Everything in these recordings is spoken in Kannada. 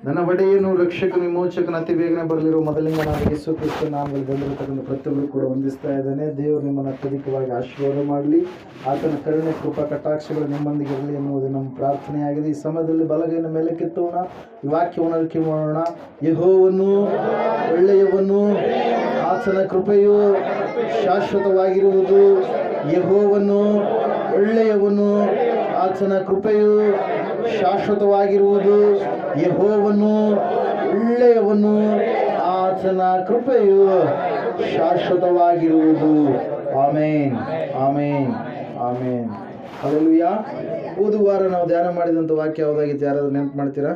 ನನ್ನ ಒಡೆಯನು ರಕ್ಷಕನು ವಿಮೋಚಕನ ಅತಿ ಬೇಗನೆ ಬರಲಿರುವ ಮೊದಲಿಂಗನಾದ ಯೇಸು ಕ್ರಿಸ್ತ ನಾಮದಲ್ಲಿ ಬಂದಿರತಕ್ಕಂಥ ಪ್ರತಿಯೊಬ್ಬರು ಕೂಡ ವಂದಿಸ್ತಾ ಇದ್ದಾನೆ. ದೇವರು ನಿಮ್ಮನ್ನು ಅತ್ಯಧಿಕವಾಗಿ ಆಶೀರ್ವಾದ ಮಾಡಲಿ. ಆತನ ಕರುಣೆ ಕೃಪಾ ಕಟಾಕ್ಷಗಳು ನಿಮ್ಮೊಂದಿಗೆ ಇರಲಿ ಎನ್ನುವುದು ನಮ್ಮ ಪ್ರಾರ್ಥನೆಯಾಗಿದೆ. ಈ ಸಮಯದಲ್ಲಿ ಬಲಗೈನ ಮೇಲೆ ಕೆತ್ತೋಣ, ಈ ವಾಕ್ಯವನ್ನು ಅರಿಕೆ ಮಾಡೋಣ. ಯೆಹೋವನು ಒಳ್ಳೆಯವನು, ಆತನ ಕೃಪೆಯು ಶಾಶ್ವತವಾಗಿರುವುದು. ಯೆಹೋವನು ಒಳ್ಳೆಯವನು, ಆತನ ಕೃಪೆಯು ಶಾಶ್ವತವಾಗಿರುವುದು. ಯೆಹೋವನು ಒಳ್ಳೆಯವನು, ಆತನ ಕೃಪೆಯು ಶಾಶ್ವತವಾಗಿರುವುದು. ಆಮೇನ್, ಆಮೇನ್, ಆಮೇನ್. ಹಲ್ಲೆಲೂಯಾ. ಹೋದ ನಾವು ಧ್ಯಾನ ಮಾಡಿದಂಥ ವಾಕ್ಯ ಯಾವುದಾಗಿತ್ತು? ಯಾರಾದ್ರೂ ನೆನಪು ಮಾಡ್ತೀರಾ?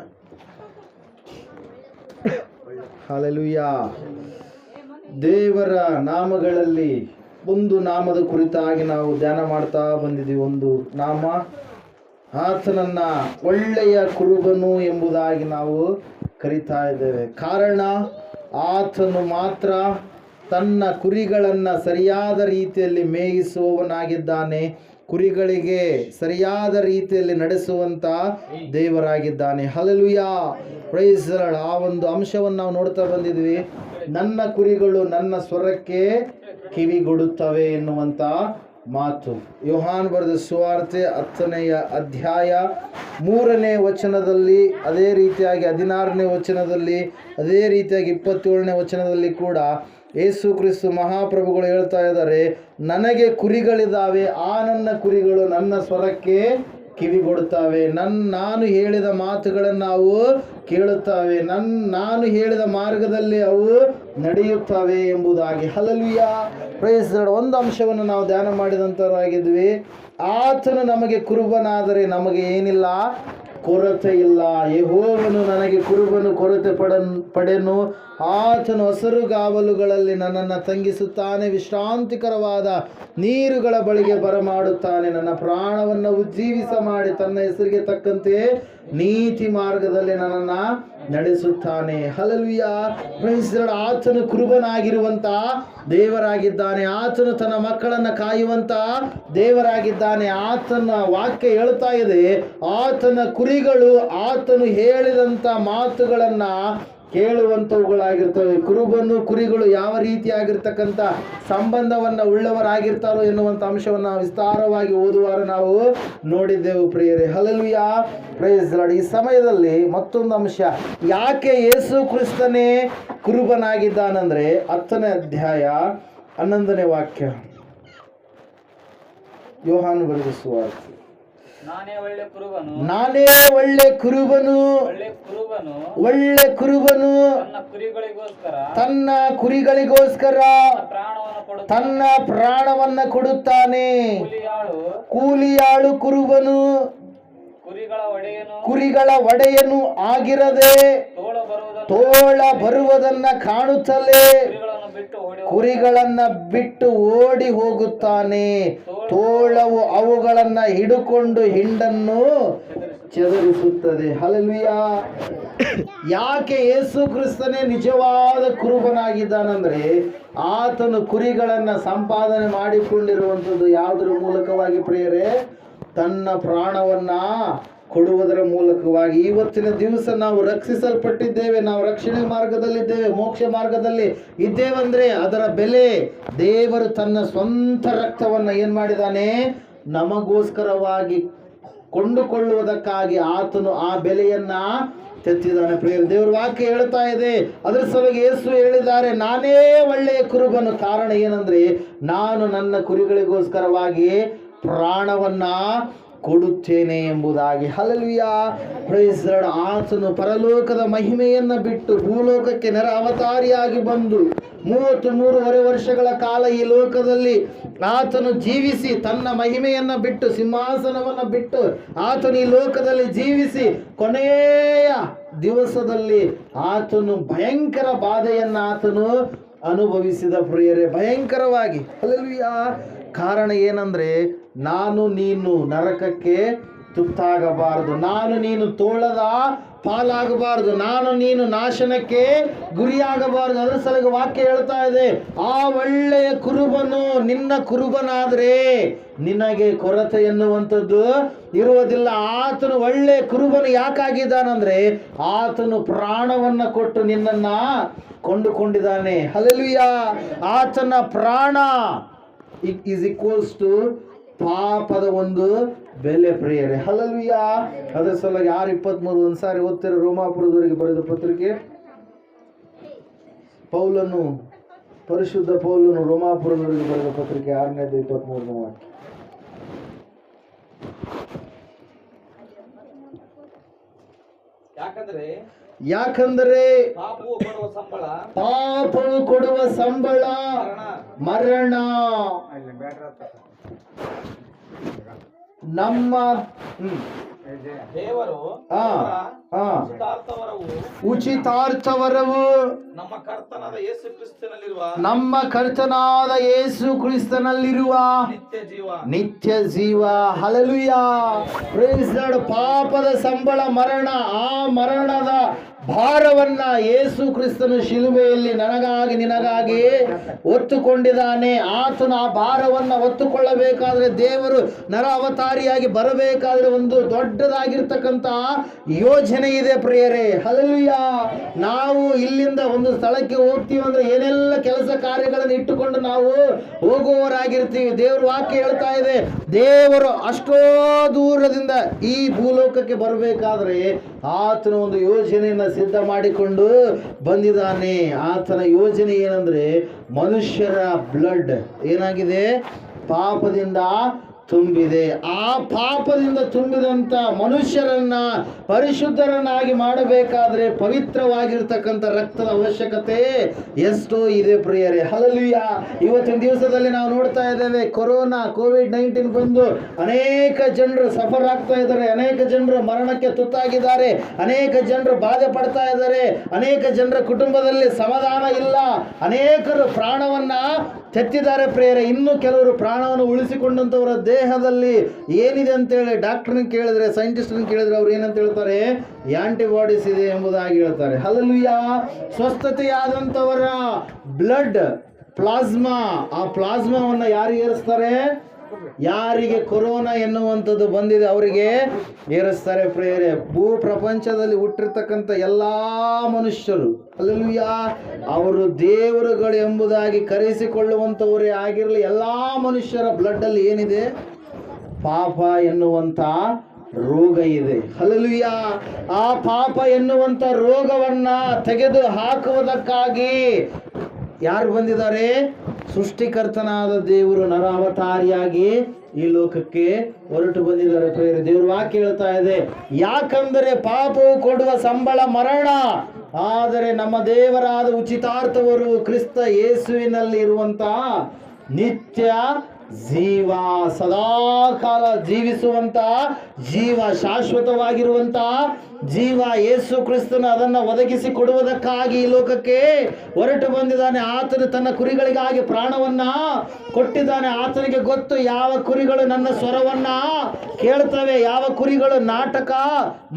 ಹಲ್ಲೆಲೂಯಾ. ದೇವರ ನಾಮಗಳಲ್ಲಿ ಒಂದು ನಾಮದ ಕುರಿತಾಗಿ ನಾವು ಧ್ಯಾನ ಮಾಡ್ತಾ ಬಂದಿದ್ದೀವಿ. ಒಂದು ನಾಮ ಆತನನ್ನ ಒಳ್ಳೆಯ ಕುರುಬನು ಎಂಬುದಾಗಿ ನಾವು ಕರಿತಾ ಇದ್ದೇವೆ. ಕಾರಣ ಆತನು ಮಾತ್ರ ತನ್ನ ಕುರಿಗಳನ್ನು ಸರಿಯಾದ ರೀತಿಯಲ್ಲಿ ಮೇಯಿಸುವವನಾಗಿದ್ದಾನೆ. ಕುರಿಗಳಿಗೆ ಸರಿಯಾದ ರೀತಿಯಲ್ಲಿ ನಡೆಸುವಂತ ದೇವರಾಗಿದ್ದಾನೆ. Hallelujah, praise the Lord. ಆ ಒಂದು ಅಂಶವನ್ನು ನಾವು ನೋಡ್ತಾ ಬಂದಿದ್ವಿ. ನನ್ನ ಕುರಿಗಳು ನನ್ನ ಸ್ವರಕ್ಕೆ ಕಿವಿಗೊಡುತ್ತವೆ ಎನ್ನುವಂತ ಮಾತು. ಯೋಹಾನ್ ಬರೆದ ಸುವಾರ್ತೆ 10ನೇ ಅಧ್ಯಾಯ 3ನೇ ವಚನದಲ್ಲಿ, ಅದೇ ರೀತಿಯಾಗಿ 16ನೇ ವಚನದಲ್ಲಿ, ಅದೇ ರೀತಿಯಾಗಿ 27ನೇ ವಚನದಲ್ಲಿ ಕೂಡ ಯೇಸು ಕ್ರಿಸ್ತು ಮಹಾಪ್ರಭುಗಳು ಹೇಳ್ತಾ ಇದ್ದಾರೆ, ನನಗೆ ಕುರಿಗಳಿದ್ದಾವೆ, ಆ ನನ್ನ ಕುರಿಗಳು ನನ್ನ ಸ್ವರಕ್ಕೆ ಕಿವಿಗೊಡುತ್ತವೆ, ನಾನು ಹೇಳಿದ ಮಾತುಗಳನ್ನು ಅವು ಕೇಳುತ್ತವೆ, ನಾನು ಹೇಳಿದ ಮಾರ್ಗದಲ್ಲಿ ಅವು ನಡೆಯುತ್ತವೆ ಎಂಬುದಾಗಿ. Hallelujah, praise the Lord. ಒಂದು ಅಂಶವನ್ನು ನಾವು ಧ್ಯಾನ ಮಾಡಿದಂಥವರಾಗಿದ್ವಿ. ಆತನು ನಮಗೆ ಕುರುಬನಾದರೆ ನಮಗೆ ಏನಿಲ್ಲ, ಕೊರತೆ ಇಲ್ಲ. ಯೆಹೋವನು ನನಗೆ ಕುರುಬನು, ಕೊರತೆ ಪಡೆನು. ಆತನು ಹಸಿರುಗಾವಲುಗಳಲ್ಲಿ ನನ್ನನ್ನು ತಂಗಿಸುತ್ತಾನೆ, ವಿಶ್ರಾಂತಿಕರವಾದ ನೀರುಗಳ ಬಳಿಗೆ ಬರಮಾಡುತ್ತಾನೆ. ನನ್ನ ಪ್ರಾಣವನ್ನು ಉಜ್ಜೀವಿಸ ಮಾಡಿ ತನ್ನ ಹೆಸರಿಗೆ ತಕ್ಕಂತೆ ನೀತಿ ಮಾರ್ಗದಲ್ಲಿ ನನ್ನನ್ನು ನಡೆಸುತ್ತಾನೆ. Hallelujah, praise the Lord. ಆತನು ಕುರುಬನಾಗಿರುವಂತ ದೇವರಾಗಿದ್ದಾನೆ. ಆತನು ತನ್ನ ಮಕ್ಕಳನ್ನು ಕಾಯುವಂತ ದೇವರಾಗಿದ್ದಾನೆ. ಆತನ ವಾಕ್ಯ ಹೇಳ್ತಾ ಇದೆ, ಆತನ ಕುರಿಗಳು ಆತನು ಹೇಳಿದಂತ ಮಾತುಗಳನ್ನ ಕೇಳುವಂಥವುಗಳಾಗಿರ್ತವೆ. ಕುರುಬನು ಕುರಿಗಳು ಯಾವ ರೀತಿಯಾಗಿರ್ತಕ್ಕಂಥ ಸಂಬಂಧವನ್ನ ಉಳ್ಳವರಾಗಿರ್ತಾರೋ ಎನ್ನುವಂಥ ಅಂಶವನ್ನು ವಿಸ್ತಾರವಾಗಿ ಓದುವಾರ ನಾವು ನೋಡಿದ್ದೆವು ಪ್ರಿಯರೇ. Hallelujah, praise the Lord. ಈ ಸಮಯದಲ್ಲಿ ಮತ್ತೊಂದು ಅಂಶ, ಯಾಕೆ ಯೇಸು ಕ್ರಿಸ್ತನೇ ಕುರುಬನಾಗಿದ್ದಾನಂದ್ರೆ 10ನೇ ಅಧ್ಯಾಯ 11ನೇ ವಾಕ್ಯ, ಯೋಹಾನ ಬರೆದ ಸುವಾರ್ತೆ. ನಾನೇ ಒಳ್ಳೆ ಕುರುಬನು, ಒಳ್ಳೆ ಕುರುಬನು ತನ್ನ ಕುರಿಗಳಿಗೋಸ್ಕರ ತನ್ನ ಪ್ರಾಣವನ್ನ ಕೊಡುತ್ತಾನೆ. ಕೂಲಿಯಾಳು ಕುರುಬನು ಕುರಿಗಳ ಒಡೆಯನು ಆಗಿರದೆ ತೋಳ ಬರುವುದನ್ನ ಕಾಣುತ್ತಲೇ ಕುರಿಗಳನ್ನ ಬಿಟ್ಟು ಓಡಿ ಹೋಗುತ್ತಾನೆ. ತೋಳವು ಅವುಗಳನ್ನ ಹಿಡುಕೊಂಡು ಹಿಂಡನ್ನು ಚದುರಿಸುತ್ತದೆ. ಹಲ್ಲೆಲೂಯಾ. ಯಾಕೆ ಯೇಸು ಕ್ರಿಸ್ತನೇ ನಿಜವಾದ ಕುರುಬನಾಗಿದ್ದಾನಂದ್ರೆ, ಆತನು ಕುರಿಗಳನ್ನ ಸಂಪಾದನೆ ಮಾಡಿಕೊಂಡಿರುವಂಥದ್ದು ಯಾವುದರ ಮೂಲಕವಾಗಿ ಪ್ರಿಯರೇ? ತನ್ನ ಪ್ರಾಣವನ್ನ ಕೊಡುವುದರ ಮೂಲಕವಾಗಿ. ಇವತ್ತಿನ ದಿವಸ ನಾವು ರಕ್ಷಿಸಲ್ಪಟ್ಟಿದ್ದೇವೆ, ನಾವು ರಕ್ಷಣೆ ಮಾರ್ಗದಲ್ಲಿದ್ದೇವೆ, ಮೋಕ್ಷ ಮಾರ್ಗದಲ್ಲಿ ಇದ್ದೇವಂದ್ರೆ ಅದರ ಬೆಲೆ ದೇವರು ತನ್ನ ಸ್ವಂತ ರಕ್ತವನ್ನ ಏನ್ ಮಾಡಿದಾನೆ? ನಮಗೋಸ್ಕರವಾಗಿ ಕೊಂಡುಕೊಳ್ಳುವುದಕ್ಕಾಗಿ ಆತನು ಆ ಬೆಲೆಯನ್ನ ತೆತ್ತಿದ್ದಾನೆ. ಪ್ರಿಯರೇ, ದೇವರ ವಾಕ್ಯ ಹೇಳ್ತಾ ಇದೆ. ಅದರ ಸಲುವಾಗಿ ಯೇಸು ಹೇಳಿದ್ದಾರೆ, ನಾನೇ ಒಳ್ಳೆಯ ಕುರುಬನು. ಕಾರಣ ಏನಂದ್ರೆ, ನಾನು ನನ್ನ ಕುರಿಗಳಿಗೋಸ್ಕರವಾಗಿ ಪ್ರಾಣವನ್ನ ಕೊಡುತ್ತೇನೆ ಎಂಬುದಾಗಿ. Hallelujah, praise the Lord. ಆತನು ಪರಲೋಕದ ಮಹಿಮೆಯನ್ನ ಬಿಟ್ಟು ಭೂಲೋಕಕ್ಕೆ ನರ ಅವತಾರಿಯಾಗಿ ಬಂದು 33.5 ವರ್ಷಗಳ ಕಾಲ ಈ ಲೋಕದಲ್ಲಿ ಆತನು ಜೀವಿಸಿ, ತನ್ನ ಮಹಿಮೆಯನ್ನ ಬಿಟ್ಟು, ಸಿಂಹಾಸನವನ್ನ ಬಿಟ್ಟು ಆತನು ಈ ಲೋಕದಲ್ಲಿ ಜೀವಿಸಿ, ಕೊನೆಯ ದಿವಸದಲ್ಲಿ ಆತನು ಭಯಂಕರ ಬಾಧೆಯನ್ನ ಆತನು ಅನುಭವಿಸಿದ ಪ್ರಿಯರೇ, ಭಯಂಕರವಾಗಿ. ಹಲ್ಲೆಲೂಯಾ. ಕಾರಣ ಏನಂದ್ರೆ, ನಾನು ನೀನು ನರಕಕ್ಕೆ ತುತ್ತಾಗಬಾರದು, ನಾನು ನೀನು ತೋಳದ ಪಾಲಾಗಬಾರದು, ನಾನು ನೀನು ನಾಶನಕ್ಕೆ ಗುರಿಯಾಗಬಾರದು. ಅದರ ಸಲುವಾಗಿ ವಾಕ್ಯ ಹೇಳ್ತಾ ಇದೆ, ಆ ಒಳ್ಳೆಯ ಕುರುಬನು ನಿನ್ನ ಕುರುಬನಾದ್ರೆ ನಿನಗೆ ಕೊರತೆ ಎನ್ನುವಂಥದ್ದು ಇರುವುದಿಲ್ಲ. ಆತನು ಒಳ್ಳೆಯ ಕುರುಬನು ಯಾಕಾಗಿದ್ದಾನಂದ್ರೆ ಆತನು ಪ್ರಾಣವನ್ನ ಕೊಟ್ಟು ನಿನ್ನನ್ನ ಕೊಂಡುಕೊಂಡಿದ್ದಾನೆ. ಹಲ್ಲೆಲೂಯಾ. ಆತನ ಪ್ರಾಣ ಈಸ್ ಈಕ್ವಲ್ಸ್ ಟು ಪಾಪದ ಒಂದು ಬೆಲೆ ಪ್ರಿಯರೇ. ಹಲ್ಲೆಲೂಯಾ. ಅದರ ಸಲುವಾಗಿ 6:23 ಒಂದ್ಸಾರಿ ಓದ್ತಿರೋ ರೋಮಾಪುರದವರಿಗೆ ಬರೆದ ಪತ್ರಿಕೆ, ಪರಿಶುದ್ಧ ಪೌಲನು ರೋಮಾಪುರದವರಿಗೆ ಬರೆದ ಪತ್ರಿಕೆ 6:23 ವಾಕ್ಯ. ಯಾಕಂದರೆ ಪಾಪವು ಕೊಡುವ ಸಂಬಳ ಮರಣ, ನಮ್ಮ ದೇವರು ಉಚಿತಾರ್ಥವರವು ನಮ್ಮ ಕರ್ತನಾದ ಯೇಸು ಕ್ರಿಸ್ತನಲ್ಲಿರುವ ನಿತ್ಯ ಜೀವ. ಹಲ್ಲೆಲೂಯಾ. Praise Lord. ಪಾಪದ ಸಂಬಳ ಮರಣ. ಆ ಮರಣದ ಭಾರವನ್ನ ಯೇಸು ಕ್ರಿಸ್ತನು ಶಿಲುಬೆಯಲ್ಲಿ ನನಗಾಗಿ ನಿನಗಾಗಿ ಹೊತ್ತುಕೊಂಡಿದ್ದಾನೆ. ಆತನು ಆ ಭಾರವನ್ನ ಹೊತ್ತುಕೊಳ್ಳಬೇಕಾದ್ರೆ, ದೇವರು ನರ ಅವತಾರಿಯಾಗಿ ಬರಬೇಕಾದ್ರೆ ಒಂದು ದೊಡ್ಡದಾಗಿರ್ತಕ್ಕಂಥ ಯೋಜನೆ ಇದೆ ಪ್ರಿಯರೇ. ಹಲ್ಲೆಲೂಯಾ. ನಾವು ಇಲ್ಲಿಂದ ಒಂದು ಸ್ಥಳಕ್ಕೆ ಹೋಗ್ತೀವಿ ಅಂದ್ರೆ ಏನೆಲ್ಲ ಕೆಲಸ ಕಾರ್ಯಗಳನ್ನು ಇಟ್ಟುಕೊಂಡು ನಾವು ಹೋಗುವವರಾಗಿರ್ತೀವಿ. ದೇವ್ರ ವಾಕ್ಯ ಹೇಳ್ತಾ ಇದೆ, ದೇವರು ಅಷ್ಟೋ ದೂರದಿಂದ ಈ ಭೂಲೋಕಕ್ಕೆ ಬರಬೇಕಾದ್ರೆ ಆತನ ಒಂದು ಯೋಜನೆಯನ್ನ ಸಿದ್ಧ ಮಾಡಿಕೊಂಡು ಬಂದಿದ್ದಾನೆ. ಆತನ ಯೋಜನೆ ಏನಂದ್ರೆ, ಮನುಷ್ಯರ ಬ್ಲಡ್ ಏನಾಗಿದೆ, ಪಾಪದಿಂದ ತುಂಬಿದೆ. ಆ ಪಾಪದಿಂದ ತುಂಬಿದಂತ ಮನುಷ್ಯರನ್ನ ಪರಿಶುದ್ಧರನ್ನಾಗಿ ಮಾಡಬೇಕಾದ್ರೆ ಪವಿತ್ರವಾಗಿರ್ತಕ್ಕಂಥ ರಕ್ತದ ಅವಶ್ಯಕತೆ ಎಷ್ಟೋ ಇದೆ ಪ್ರಿಯರೇ. ಹಲ್ಲೆಲೂಯಾ. ಇವತ್ತಿನ ದಿವಸದಲ್ಲಿ ನಾವು ನೋಡ್ತಾ ಇದ್ದೇವೆ, ಕೋವಿಡ್-19 ಬಂದು ಅನೇಕ ಜನರು ಸಫರ್ ಆಗ್ತಾ ಇದ್ದಾರೆ, ಅನೇಕ ಜನರು ಮರಣಕ್ಕೆ ತುತ್ತಾಗಿದ್ದಾರೆ, ಅನೇಕ ಜನರು ಬಾಧೆ ಪಡ್ತಾ ಇದ್ದಾರೆ, ಅನೇಕ ಜನರ ಕುಟುಂಬದಲ್ಲಿ ಸಮಾಧಾನ ಇಲ್ಲ, ಅನೇಕರು ಪ್ರಾಣವನ್ನ ತೆತ್ತಿದ್ದಾರೆ ಪ್ರಿಯರೇ. ಇನ್ನು ಕೆಲವರು ಪ್ರಾಣವನ್ನು ಉಳಿಸಿಕೊಂಡಂತವರ ದೇಹದಲ್ಲಿ ಏನಿದೆ ಅಂತೇಳಿ ಡಾಕ್ಟರ್ನ ಕೇಳಿದ್ರೆ, ಸೈಂಟಿಸ್ಟ್ನ ಕೇಳಿದ್ರೆ ಅವ್ರು ಏನಂತ ಹೇಳ್ತಾರೆ, ಆಂಟಿಬಾಡೀಸ್ ಇದೆ ಎಂಬುದಾಗಿ ಹೇಳ್ತಾರೆ. ಹಲ್ಲೆಲೂಯಾ. ಸ್ವಸ್ಥತೆಯಾದಂಥವರ ಬ್ಲಡ್ ಪ್ಲಾಸ್ಮಾ, ಆ ಪ್ಲಾಸ್ಮಾವನ್ನು ಯಾರು ಏರಿಸ್ತಾರೆ, ಯಾರಿಗೆ ಕೊರೋನಾ ಎನ್ನುವಂಥದ್ದು ಬಂದಿದೆ ಅವರಿಗೆ ಏರಿಸ್ತಾರೆ ಪ್ರಿಯರೇ. ಭೂ ಪ್ರಪಂಚದಲ್ಲಿ ಹುಟ್ಟಿರ್ತಕ್ಕಂಥ ಎಲ್ಲಾ ಮನುಷ್ಯರು, ಹಲ್ಲೆಲೂಯಾ, ಅವರು ದೇವರುಗಳು ಎಂಬುದಾಗಿ ಕರೆಸಿಕೊಳ್ಳುವಂಥವರೇ ಆಗಿರಲಿ, ಎಲ್ಲಾ ಮನುಷ್ಯರ ಬ್ಲಡ್ ಅಲ್ಲಿ ಏನಿದೆ, ಪಾಪ ಎನ್ನುವಂಥ ರೋಗ ಇದೆ. ಹಲ್ಲೆಲೂಯಾ. ಆ ಪಾಪ ಎನ್ನುವಂಥ ರೋಗವನ್ನ ತೆಗೆದು ಹಾಕುವುದಕ್ಕಾಗಿ ಯಾರು ಬಂದಿದ್ದಾರೆ, ಸೃಷ್ಟಿಕರ್ತನಾದ ದೇವರು ನರಾವತಾರಿಯಾಗಿ ಈ ಲೋಕಕ್ಕೆ ಹೊರಟು ಬಂದಿದ್ದಾರೆ ಪ್ರಿಯರೇ. ದೇವರು ವಾಕ್ಯ ಹೇಳ್ತಾ ಇದೆ, ಯಾಕಂದರೆ ಪಾಪವು ಕೊಡುವ ಸಂಬಳ ಮರಣ, ಆದರೆ ನಮ್ಮ ದೇವರಾದ ಉಚಿತಾರ್ಥವರು ಕ್ರಿಸ್ತ ಯೇಸುವಿನಲ್ಲಿ ಇರುವಂತ ನಿತ್ಯ ಜೀವ, ಸದಾಕಾಲ ಜೀವಿಸುವಂತ ಜೀವ, ಶಾಶ್ವತವಾಗಿರುವಂತ ಜೀವ. ಯೇಸು ಕ್ರಿಸ್ತನು ಅದನ್ನು ಒದಗಿಸಿ ಕೊಡುವುದಕ್ಕಾಗಿ ಈ ಲೋಕಕ್ಕೆ ಹೊರಟು ಬಂದಿದ್ದಾನೆ. ಆತನು ತನ್ನ ಕುರಿಗಳಿಗಾಗಿ ಪ್ರಾಣವನ್ನ ಕೊಟ್ಟಿದ್ದಾನೆ. ಆತನಿಗೆ ಗೊತ್ತು ಯಾವ ಕುರಿಗಳು ನನ್ನ ಸ್ವರವನ್ನ ಕೇಳ್ತವೆ, ಯಾವ ಕುರಿಗಳು ನಾಟಕ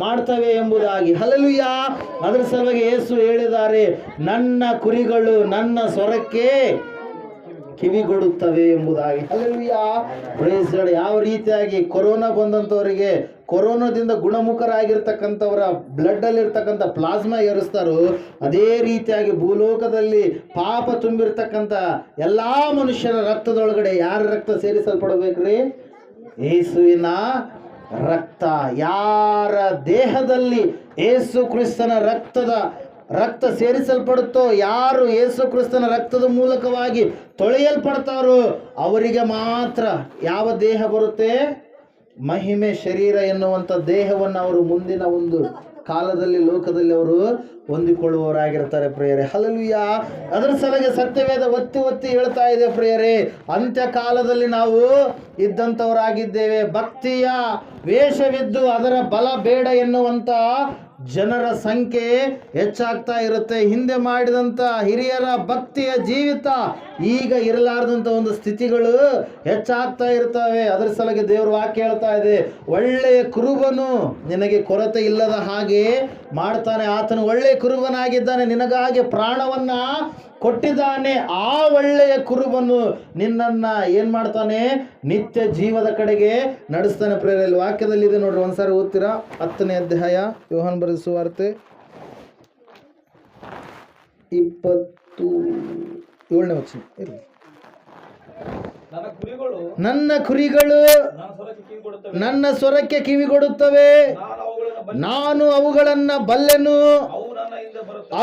ಮಾಡ್ತವೆ ಎಂಬುದಾಗಿ. ಹಲ್ಲೆಲೂಯಾ. ಅದರ ಸಲುವಾಗಿ ಯೇಸು ಹೇಳಿದ್ದಾರೆ, ನನ್ನ ಕುರಿಗಳು ನನ್ನ ಸ್ವರಕ್ಕೆ ಕಿವಿಗೊಡುತ್ತವೆ ಎಂಬುದಾಗಿ. ಹಲ್ಲೆಲೂಯಾ. Praise God. ಯಾವ ರೀತಿಯಾಗಿ ಕೊರೋನಾ ಬಂದಂಥವರಿಗೆ ಕೊರೋನಾದಿಂದ ಗುಣಮುಖರಾಗಿರ್ತಕ್ಕಂಥವರ ಬ್ಲಡ್ ಅಲ್ಲಿ ಇರ್ತಕ್ಕಂಥ ಪ್ಲಾಸ್ಮಾ ಏರಿಸ್ತಾರೋ, ಅದೇ ರೀತಿಯಾಗಿ ಭೂಲೋಕದಲ್ಲಿ ಪಾಪ ತುಂಬಿರ್ತಕ್ಕಂಥ ಎಲ್ಲಾ ಮನುಷ್ಯರ ರಕ್ತದೊಳಗಡೆ ಯಾರ ರಕ್ತ ಸೇರಿಸಲ್ಪಡಬೇಕ್ರಿ, ಯೇಸುವಿನ ರಕ್ತ. ಯಾರ ದೇಹದಲ್ಲಿ ಯೇಸು ಕ್ರಿಸ್ತನ ರಕ್ತ ಸೇರಿಸಲ್ಪಡುತ್ತೋ, ಯಾರು ಯೇಸು ಕ್ರಿಸ್ತನ ರಕ್ತದ ಮೂಲಕವಾಗಿ ತೊಳೆಯಲ್ಪಡ್ತಾರೋ ಅವರಿಗೆ ಮಾತ್ರ ಯಾವ ದೇಹ ಬರುತ್ತೆ, ಮಹಿಮೆ ಶರೀರ ಎನ್ನುವಂಥ ದೇಹವನ್ನು ಅವರು ಮುಂದಿನ ಒಂದು ಕಾಲದಲ್ಲಿ ಲೋಕದಲ್ಲಿ ಅವರು ಹೊಂದಿಕೊಳ್ಳುವವರಾಗಿರ್ತಾರೆ ಪ್ರಿಯರೇ. ಹಲ್ಲೆಲೂಯಾ. ಅದರ ಸಲುವಾಗಿ ಸತ್ಯವೇದ ಒತ್ತಿ ಹೇಳ್ತಾ ಇದೆ ಪ್ರಿಯರೇ, ಅಂತ್ಯ ಕಾಲದಲ್ಲಿ ನಾವು ಇದ್ದಂಥವರಾಗಿದ್ದೇವೆ. ಭಕ್ತಿಯ ವೇಷವಿದ್ದು ಅದರ ಬಲ ಬೇಡ ಎನ್ನುವಂತ ಜನರ ಸಂಖ್ಯೆ ಹೆಚ್ಚಾಗ್ತಾ ಇರುತ್ತೆ. ಹಿಂದೆ ಮಾಡಿದಂಥ ಹಿರಿಯರ ಭಕ್ತಿಯ ಜೀವಿತ ಈಗ ಇರಲಾರ್ದಂಥ ಒಂದು ಸ್ಥಿತಿಗಳು ಹೆಚ್ಚಾಗ್ತಾ ಇರ್ತವೆ. ಅದರ ಸಲುವಾಗಿ ದೇವ್ರ ವಾಕ್ಯ ಹೇಳ್ತಾ ಇದೆ, ಒಳ್ಳೆಯ ಕುರುಬನು ನಿನಗೆ ಕೊರತೆ ಇಲ್ಲದ ಹಾಗೆ ಮಾಡ್ತಾನೆ. ಆತನು ಒಳ್ಳೆಯ ಕುರುಬನಾಗಿದ್ದಾನೆ, ನಿನಗಾಗಿ ಪ್ರಾಣವನ್ನ ಕೊಟ್ಟಿದ್ದಾನೆ. ಆ ಒಳ್ಳೆಯ ಕುರುಬನು ನಿನ್ನನ್ನು ಏನು ಮಾಡ್ತಾನೆ? ನಿತ್ಯ ಜೀವದ ಕಡೆಗೆ ನಡೆಸ್ತಾನೆ. ಪ್ರೇರಲ್ಲಿ ವಾಕ್ಯದಲ್ಲಿದೆ ನೋಡ್ರಿ, ಒಂದ್ಸಾರಿ ಓದ್ತೀರಾ? 10ನೇ ಅಧ್ಯಾಯ ಯೋಹಾನ ಬರೆದ ಸುವಾರ್ತೆ 27ನೇ ವಚನ. ಇರಲಿ. ನನ್ನ ಕುರಿಗಳು ನನ್ನ ಸ್ವರಕ್ಕೆ ಕಿವಿಗೊಡುತ್ತವೆ, ನಾನು ಅವುಗಳನ್ನ ಬಲ್ಲೆನು,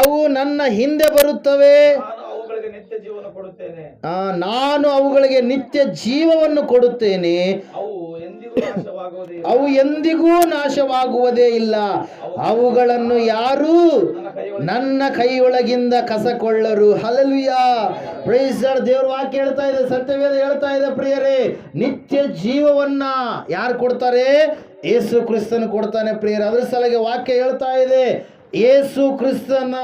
ಅವು ನನ್ನ ಹಿಂದೆ ಬರುತ್ತವೆ, ನಾನು ಅವುಗಳಿಗೆ ನಿತ್ಯ ಜೀವವನ್ನು ಕೊಡುತ್ತೇನೆ, ಅವು ಎಂದಿಗೂ ನಾಶವಾಗುವುದೇ ಇಲ್ಲ, ಅವುಗಳನ್ನು ಯಾರು ನನ್ನ ಕೈಯೊಳಗಿಂದ ಕಸಕೊಳ್ಳರು. Hallelujah, praise the Lord. ದೇವರ ವಾಕ್ಯ ಹೇಳ್ತಾ ಇದೆ, ಸತ್ಯವೇದ ಹೇಳ್ತಾ ಇದೆ ಪ್ರಿಯರೇ, ನಿತ್ಯ ಜೀವವನ್ನ ಯಾರು ಕೊಡ್ತಾರೆ? ಯೇಸು ಕ್ರಿಸ್ತನು ಕೊಡ್ತಾನೆ ಪ್ರಿಯರೇ. ಅದ್ರ ಸಲುವಾಗಿ ವಾಕ್ಯ ಹೇಳ್ತಾ ಇದೆ, ಯೇಸು ಕ್ರಿಸ್ತನ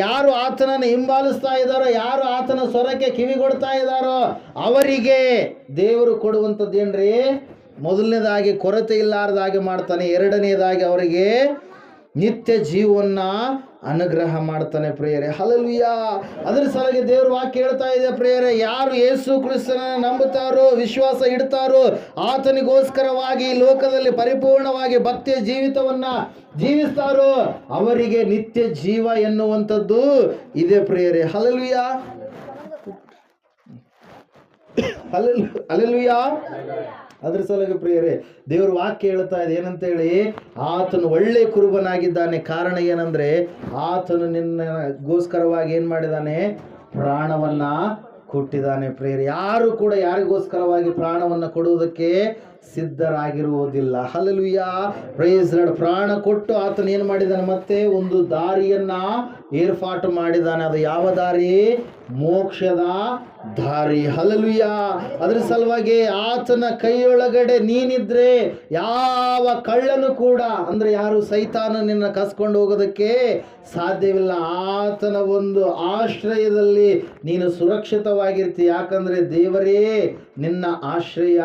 ಯಾರು ಆತನನ್ನು ಹಿಂಬಾಲಿಸ್ತಾ ಇದ್ದಾರೋ, ಯಾರು ಆತನ ಸ್ವರಕ್ಕೆ ಕಿವಿಗೊಡ್ತಾ ಇದ್ದಾರೋ ಅವರಿಗೆ ದೇವರು ಕೊಡುವಂಥದ್ದು ಏನ್ರಿ? ಮೊದಲನೇದಾಗಿ ಕೊರತೆ ಇಲ್ಲಾರ್ದಾಗೆ ಮಾಡ್ತಾನೆ, ಎರಡನೇದಾಗಿ ಅವರಿಗೆ ನಿತ್ಯ ಜೀವವನ್ನ ಅನುಗ್ರಹ ಮಾಡ್ತಾನೆ ಪ್ರಿಯರೇ. ಹಲ್ಲೆಲೂಯಾ. ಅದರ ಸಲುವಾಗಿ ದೇವ್ರ ವಾಕ್ಯ ಹೇಳ್ತಾ ಇದೆ ಪ್ರಿಯರೇ, ಯಾರು ಯೇಸು ಕ್ರಿಸ್ತನನ್ನು ನಂಬುತ್ತಾರೋ, ವಿಶ್ವಾಸ ಇಡ್ತಾರೋ, ಆತನಿಗೋಸ್ಕರವಾಗಿ ಈ ಲೋಕದಲ್ಲಿ ಪರಿಪೂರ್ಣವಾಗಿ ಭಕ್ತಿಯ ಜೀವಿತವನ್ನ ಜೀವಿಸ್ತಾರೋ ಅವರಿಗೆ ನಿತ್ಯ ಜೀವ ಎನ್ನುವಂಥದ್ದು ಇದೆ ಪ್ರಿಯರೇ. Hallelujah, hallelujah. ಅದ್ರ ಸಲುವಾಗಿ ಪ್ರಿಯರೇ ದೇವ್ರ ವಾಕ್ಯ ಹೇಳ್ತಾ ಇದೆ ಏನಂತೇಳಿ, ಆತನು ಒಳ್ಳೆ ಕುರುಬನಾಗಿದ್ದಾನೆ. ಕಾರಣ ಏನಂದ್ರೆ ಆತನು ನಿನ್ನಗೋಸ್ಕರವಾಗಿ ಏನು ಮಾಡಿದ್ದಾನೆ? ಪ್ರಾಣವನ್ನ ಕೊಟ್ಟಿದ್ದಾನೆ ಪ್ರಿಯರೇ. ಯಾರು ಕೂಡ ಯಾರಿಗೋಸ್ಕರವಾಗಿ ಪ್ರಾಣವನ್ನು ಕೊಡುವುದಕ್ಕೆ ಸಿದ್ಧರಾಗಿರುವುದಿಲ್ಲ. Hallelujah, praise the Lord. ಪ್ರಾಣ ಕೊಟ್ಟು ಆತನು ಏನು ಮಾಡಿದ್ದಾನೆ? ಮತ್ತೆ ಒಂದು ದಾರಿಯನ್ನ ಏರ್ಪಾಟು ಮಾಡಿದ್ದಾನೆ. ಅದು ಯಾವ ದಾರಿ? ಮೋಕ್ಷದ ದಾರಿ. ಹಲ್ಲೆಲೂಯಾ. ಅದ್ರ ಸಲುವಾಗಿ ಆತನ ಕೈಯೊಳಗಡೆ ನೀನಿದ್ರೆ ಯಾವ ಕಳ್ಳನು ಕೂಡ, ಅಂದ್ರೆ ಯಾರು ಸೈತಾನ ನಿನ್ನ ಕಸ್ಕೊಂಡು ಹೋಗೋದಕ್ಕೆ ಸಾಧ್ಯವಿಲ್ಲ. ಆತನ ಒಂದು ಆಶ್ರಯದಲ್ಲಿ ನೀನು ಸುರಕ್ಷಿತವಾಗಿರ್ತಿ. ಯಾಕಂದ್ರೆ ದೇವರೇ ನಿನ್ನ ಆಶ್ರಯ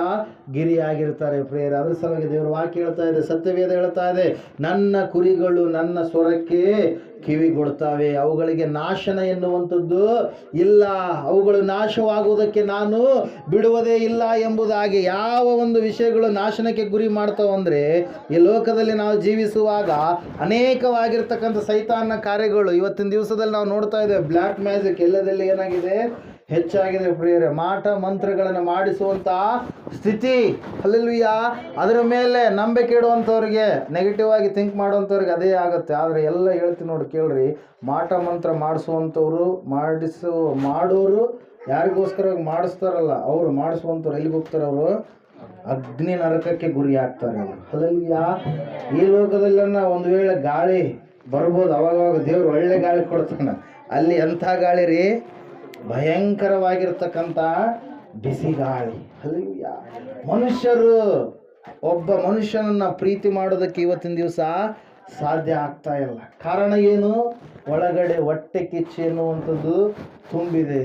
ಗಿರಿಯಾಗಿರ್ತಾರೆ ಪ್ರೇಯರ್. ಅದ್ರ ಸಲುವಾಗಿ ದೇವರ ವಾಕ್ಯ ಹೇಳ್ತಾ ಇದೆ, ಸತ್ಯವೇದ ಹೇಳ್ತಾ ಇದೆ, ನನ್ನ ಕುರಿಗಳು ನನ್ನ ಸ್ವರಕ್ಕೆ ಕಿವಿಗೊಡ್ತಾವೆ, ಅವುಗಳಿಗೆ ನಾಶನ ಎನ್ನುವಂಥದ್ದು ಇಲ್ಲ, ಅವುಗಳು ನಾಶವಾಗುವುದಕ್ಕೆ ನಾನು ಬಿಡುವುದೇ ಇಲ್ಲ ಎಂಬುದಾಗಿ. ಯಾವ ಒಂದು ವಿಷಯಗಳು ನಾಶನಕ್ಕೆ ಗುರಿ ಮಾಡ್ತಾವಂದ್ರೆ ಈ ಲೋಕದಲ್ಲಿ ನಾವು ಜೀವಿಸುವಾಗ ಅನೇಕವಾಗಿರ್ತಕ್ಕಂಥ ಸೈತಾನ ಕಾರ್ಯಗಳು ಇವತ್ತಿನ ದಿವಸದಲ್ಲಿ ನಾವು ನೋಡ್ತಾ ಇದ್ದೇವೆ. ಬ್ಲ್ಯಾಕ್ ಮ್ಯಾಜಿಕ್ ಎಲ್ಲದಲ್ಲಿ ಏನಾಗಿದೆ? ಹೆಚ್ಚಾಗಿದೆ ಪ್ರಿಯರೇ. ಮಾಟ ಮಂತ್ರಗಳನ್ನು ಮಾಡಿಸುವಂಥ ಸ್ಥಿತಿ. ಹಲ್ಲೆಲೂಯಾ. ಅದರ ಮೇಲೆ ನಂಬಿಕೆ ಇಡುವಂಥವ್ರಿಗೆ, ನೆಗೆಟಿವ್ ಆಗಿ ಥಿಂಕ್ ಮಾಡುವಂಥವ್ರಿಗೆ ಅದೇ ಆಗುತ್ತೆ. ಆದರೆ ಎಲ್ಲ ಹೇಳ್ತೀನಿ ನೋಡಿ ಕೇಳ್ರಿ, ಮಾಟ ಮಂತ್ರ ಮಾಡಿಸುವಂಥವ್ರು, ಮಾಡೋರು ಯಾರಿಗೋಸ್ಕರವಾಗಿ ಮಾಡಿಸ್ತಾರಲ್ಲ ಅವರು, ಮಾಡಿಸುವಂಥವ್ರು ಎಲ್ಲಿಗೆ ಹೋಗ್ತಾರೆ? ಅವರು ಅಗ್ನಿ ನರಕಕ್ಕೆ ಗುರಿ ಆಗ್ತಾರೆ ಅವರು. ಹಲ್ಲೆಲೂಯಾ. ಈ ಲೋಕದಲ್ಲ ಒಂದು ವೇಳೆ ಗಾಳಿ ಬರ್ಬೋದು, ಅವಾಗವಾಗ ದೇವ್ರು ಒಳ್ಳೆ ಗಾಳಿ ಕೊಡ್ತಾನೆ. ಅಲ್ಲಿ ಎಂಥ ಗಾಳಿ ರೀ? ಭಯಂಕರವಾಗಿರ್ತಕ್ಕಂಥ ಬಿಸಿ ಗಾಳಿ. ಹಲ್ಲೆಲೂಯಾ. ಮನುಷ್ಯರು ಒಬ್ಬ ಮನುಷ್ಯನನ್ನ ಪ್ರೀತಿ ಮಾಡೋದಕ್ಕೆ ಇವತ್ತಿನ ದಿವಸ ಸಾಧ್ಯ ಆಗ್ತಾ ಇಲ್ಲ. ಕಾರಣ ಏನು? ಒಳಗಡೆ ಹೊಟ್ಟೆ ಕಿಚ್ಚು ಎನ್ನುವಂಥದ್ದು ತುಂಬಿದೆ.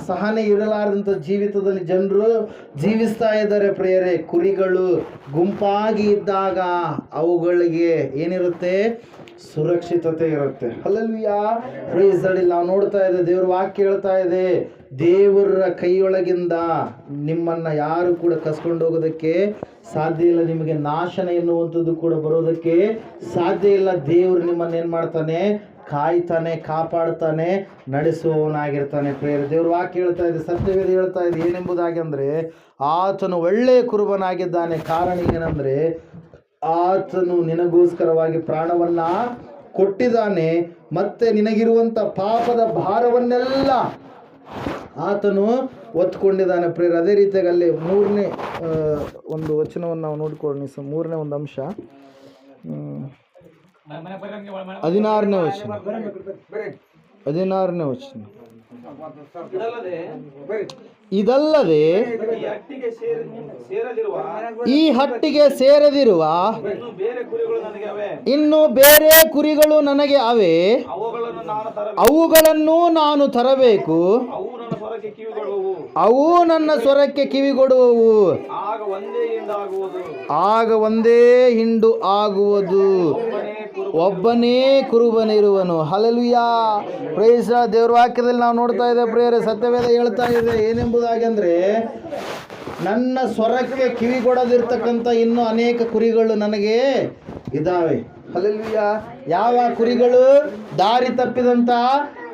ಸಹನೆ ಇರಲಾರದಂಥ ಜೀವಿತದಲ್ಲಿ ಜನರು ಜೀವಿಸ್ತಾ ಇದ್ದಾರೆ ಪ್ರಿಯರೇ. ಕುರಿಗಳು ಗುಂಪಾಗಿ ಇದ್ದಾಗ ಅವುಗಳಿಗೆ ಏನಿರುತ್ತೆ? ಸುರಕ್ಷಿತತೆ ಇರುತ್ತೆ. Hallelujah, praise the Lord. ನಾವು ನೋಡ್ತಾ ಇದ್ದೇವೆ, ದೇವ್ರ ವಾಕ್ಯ ಹೇಳ್ತಾ ಇದೆ, ದೇವರ ಕೈಯೊಳಗಿಂದ ನಿಮ್ಮನ್ನು ಯಾರು ಕೂಡ ಕಸ್ಕೊಂಡು ಹೋಗೋದಕ್ಕೆ ಸಾಧ್ಯ ಇಲ್ಲ. ನಿಮಗೆ ನಾಶನ ಎನ್ನುವಂಥದ್ದು ಕೂಡ ಬರೋದಕ್ಕೆ ಸಾಧ್ಯ ಇಲ್ಲ. ದೇವರು ನಿಮ್ಮನ್ನು ಏನು ಮಾಡ್ತಾನೆ? ಕಾಯ್ತಾನೆ, ಕಾಪಾಡ್ತಾನೆ, ನಡೆಸುವವನಾಗಿರ್ತಾನೆ ಪ್ರಿಯರೇ. ದೇವ್ರ ವಾಕ್ಯ ಹೇಳ್ತಾ ಇದೆ, ಸತ್ಯವೇದ ಹೇಳ್ತಾ ಇದೆ ಏನೆಂಬುದಾಗಿ ಅಂದರೆ, ಆತನು ಒಳ್ಳೆಯ ಕುರುಬನಾಗಿದ್ದಾನೆ. ಕಾರಣ ಏನಂದರೆ ಆತನು ನಿನಗೋಸ್ಕರವಾಗಿ ಪ್ರಾಣವನ್ನ ಕೊಟ್ಟಿದ್ದಾನೆ. ಮತ್ತೆ ನಿನಗಿರುವಂಥ ಪಾಪದ ಭಾರವನ್ನೆಲ್ಲ ಆತನು ಒತ್ಕೊಂಡಿದ್ದಾನೆ ಪ್ರಿಯರೇ. ಅದೇ ರೀತಿಯಾಗಿ ಅಲ್ಲಿ 3ನೇ ಒಂದು ವಚನವನ್ನು ನಾವು ನೋಡಿಕೊಳ್ಳಿ. 3ನೇ ಒಂದು ಅಂಶ, 16ನೇ ವಚನ. ಇದಲ್ಲದೆ ಈ ಹಟ್ಟಿಗೆ ಸೇರದಿರುವ ಇನ್ನು ಬೇರೆ ಕುರಿಗಳು ನನಗೆ ಅವೆ, ಅವುಗಳನ್ನು ನಾನು ತರಬೇಕು, ಅವು ನನ್ನ ಸ್ವರಕ್ಕೆ ಕಿವಿಗೊಡುವವು, ಆಗ ಒಂದೇ ಹಿಂಡು ಆಗುವುದು, ಒಬ್ಬನೇ ಕುರುಬನಿರುವನು. Hallelujah, praise the Lord. ದೇವರ ವಾಕ್ಯದಲ್ಲಿ ನಾವು ನೋಡ್ತಾ ಇದ್ದೇವೆ ಪ್ರಿಯರೇ, ಸತ್ಯವೇದ ಹೇಳ್ತಾ ಇದೆ ಏನೆಂಬುದಾಗಿ ಅಂದರೆ, ನನ್ನ ಸ್ವರಕ್ಕೆ ಕಿವಿಗೊಡದಿರ್ತಕ್ಕಂಥ ಇನ್ನೂ ಅನೇಕ ಕುರಿಗಳು ನನಗೆ ಇದ್ದಾವೆ. ಹಲ್ಲೆಲೂಯಾ. ಯಾವ ಕುರಿಗಳು? ದಾರಿ ತಪ್ಪಿದಂಥ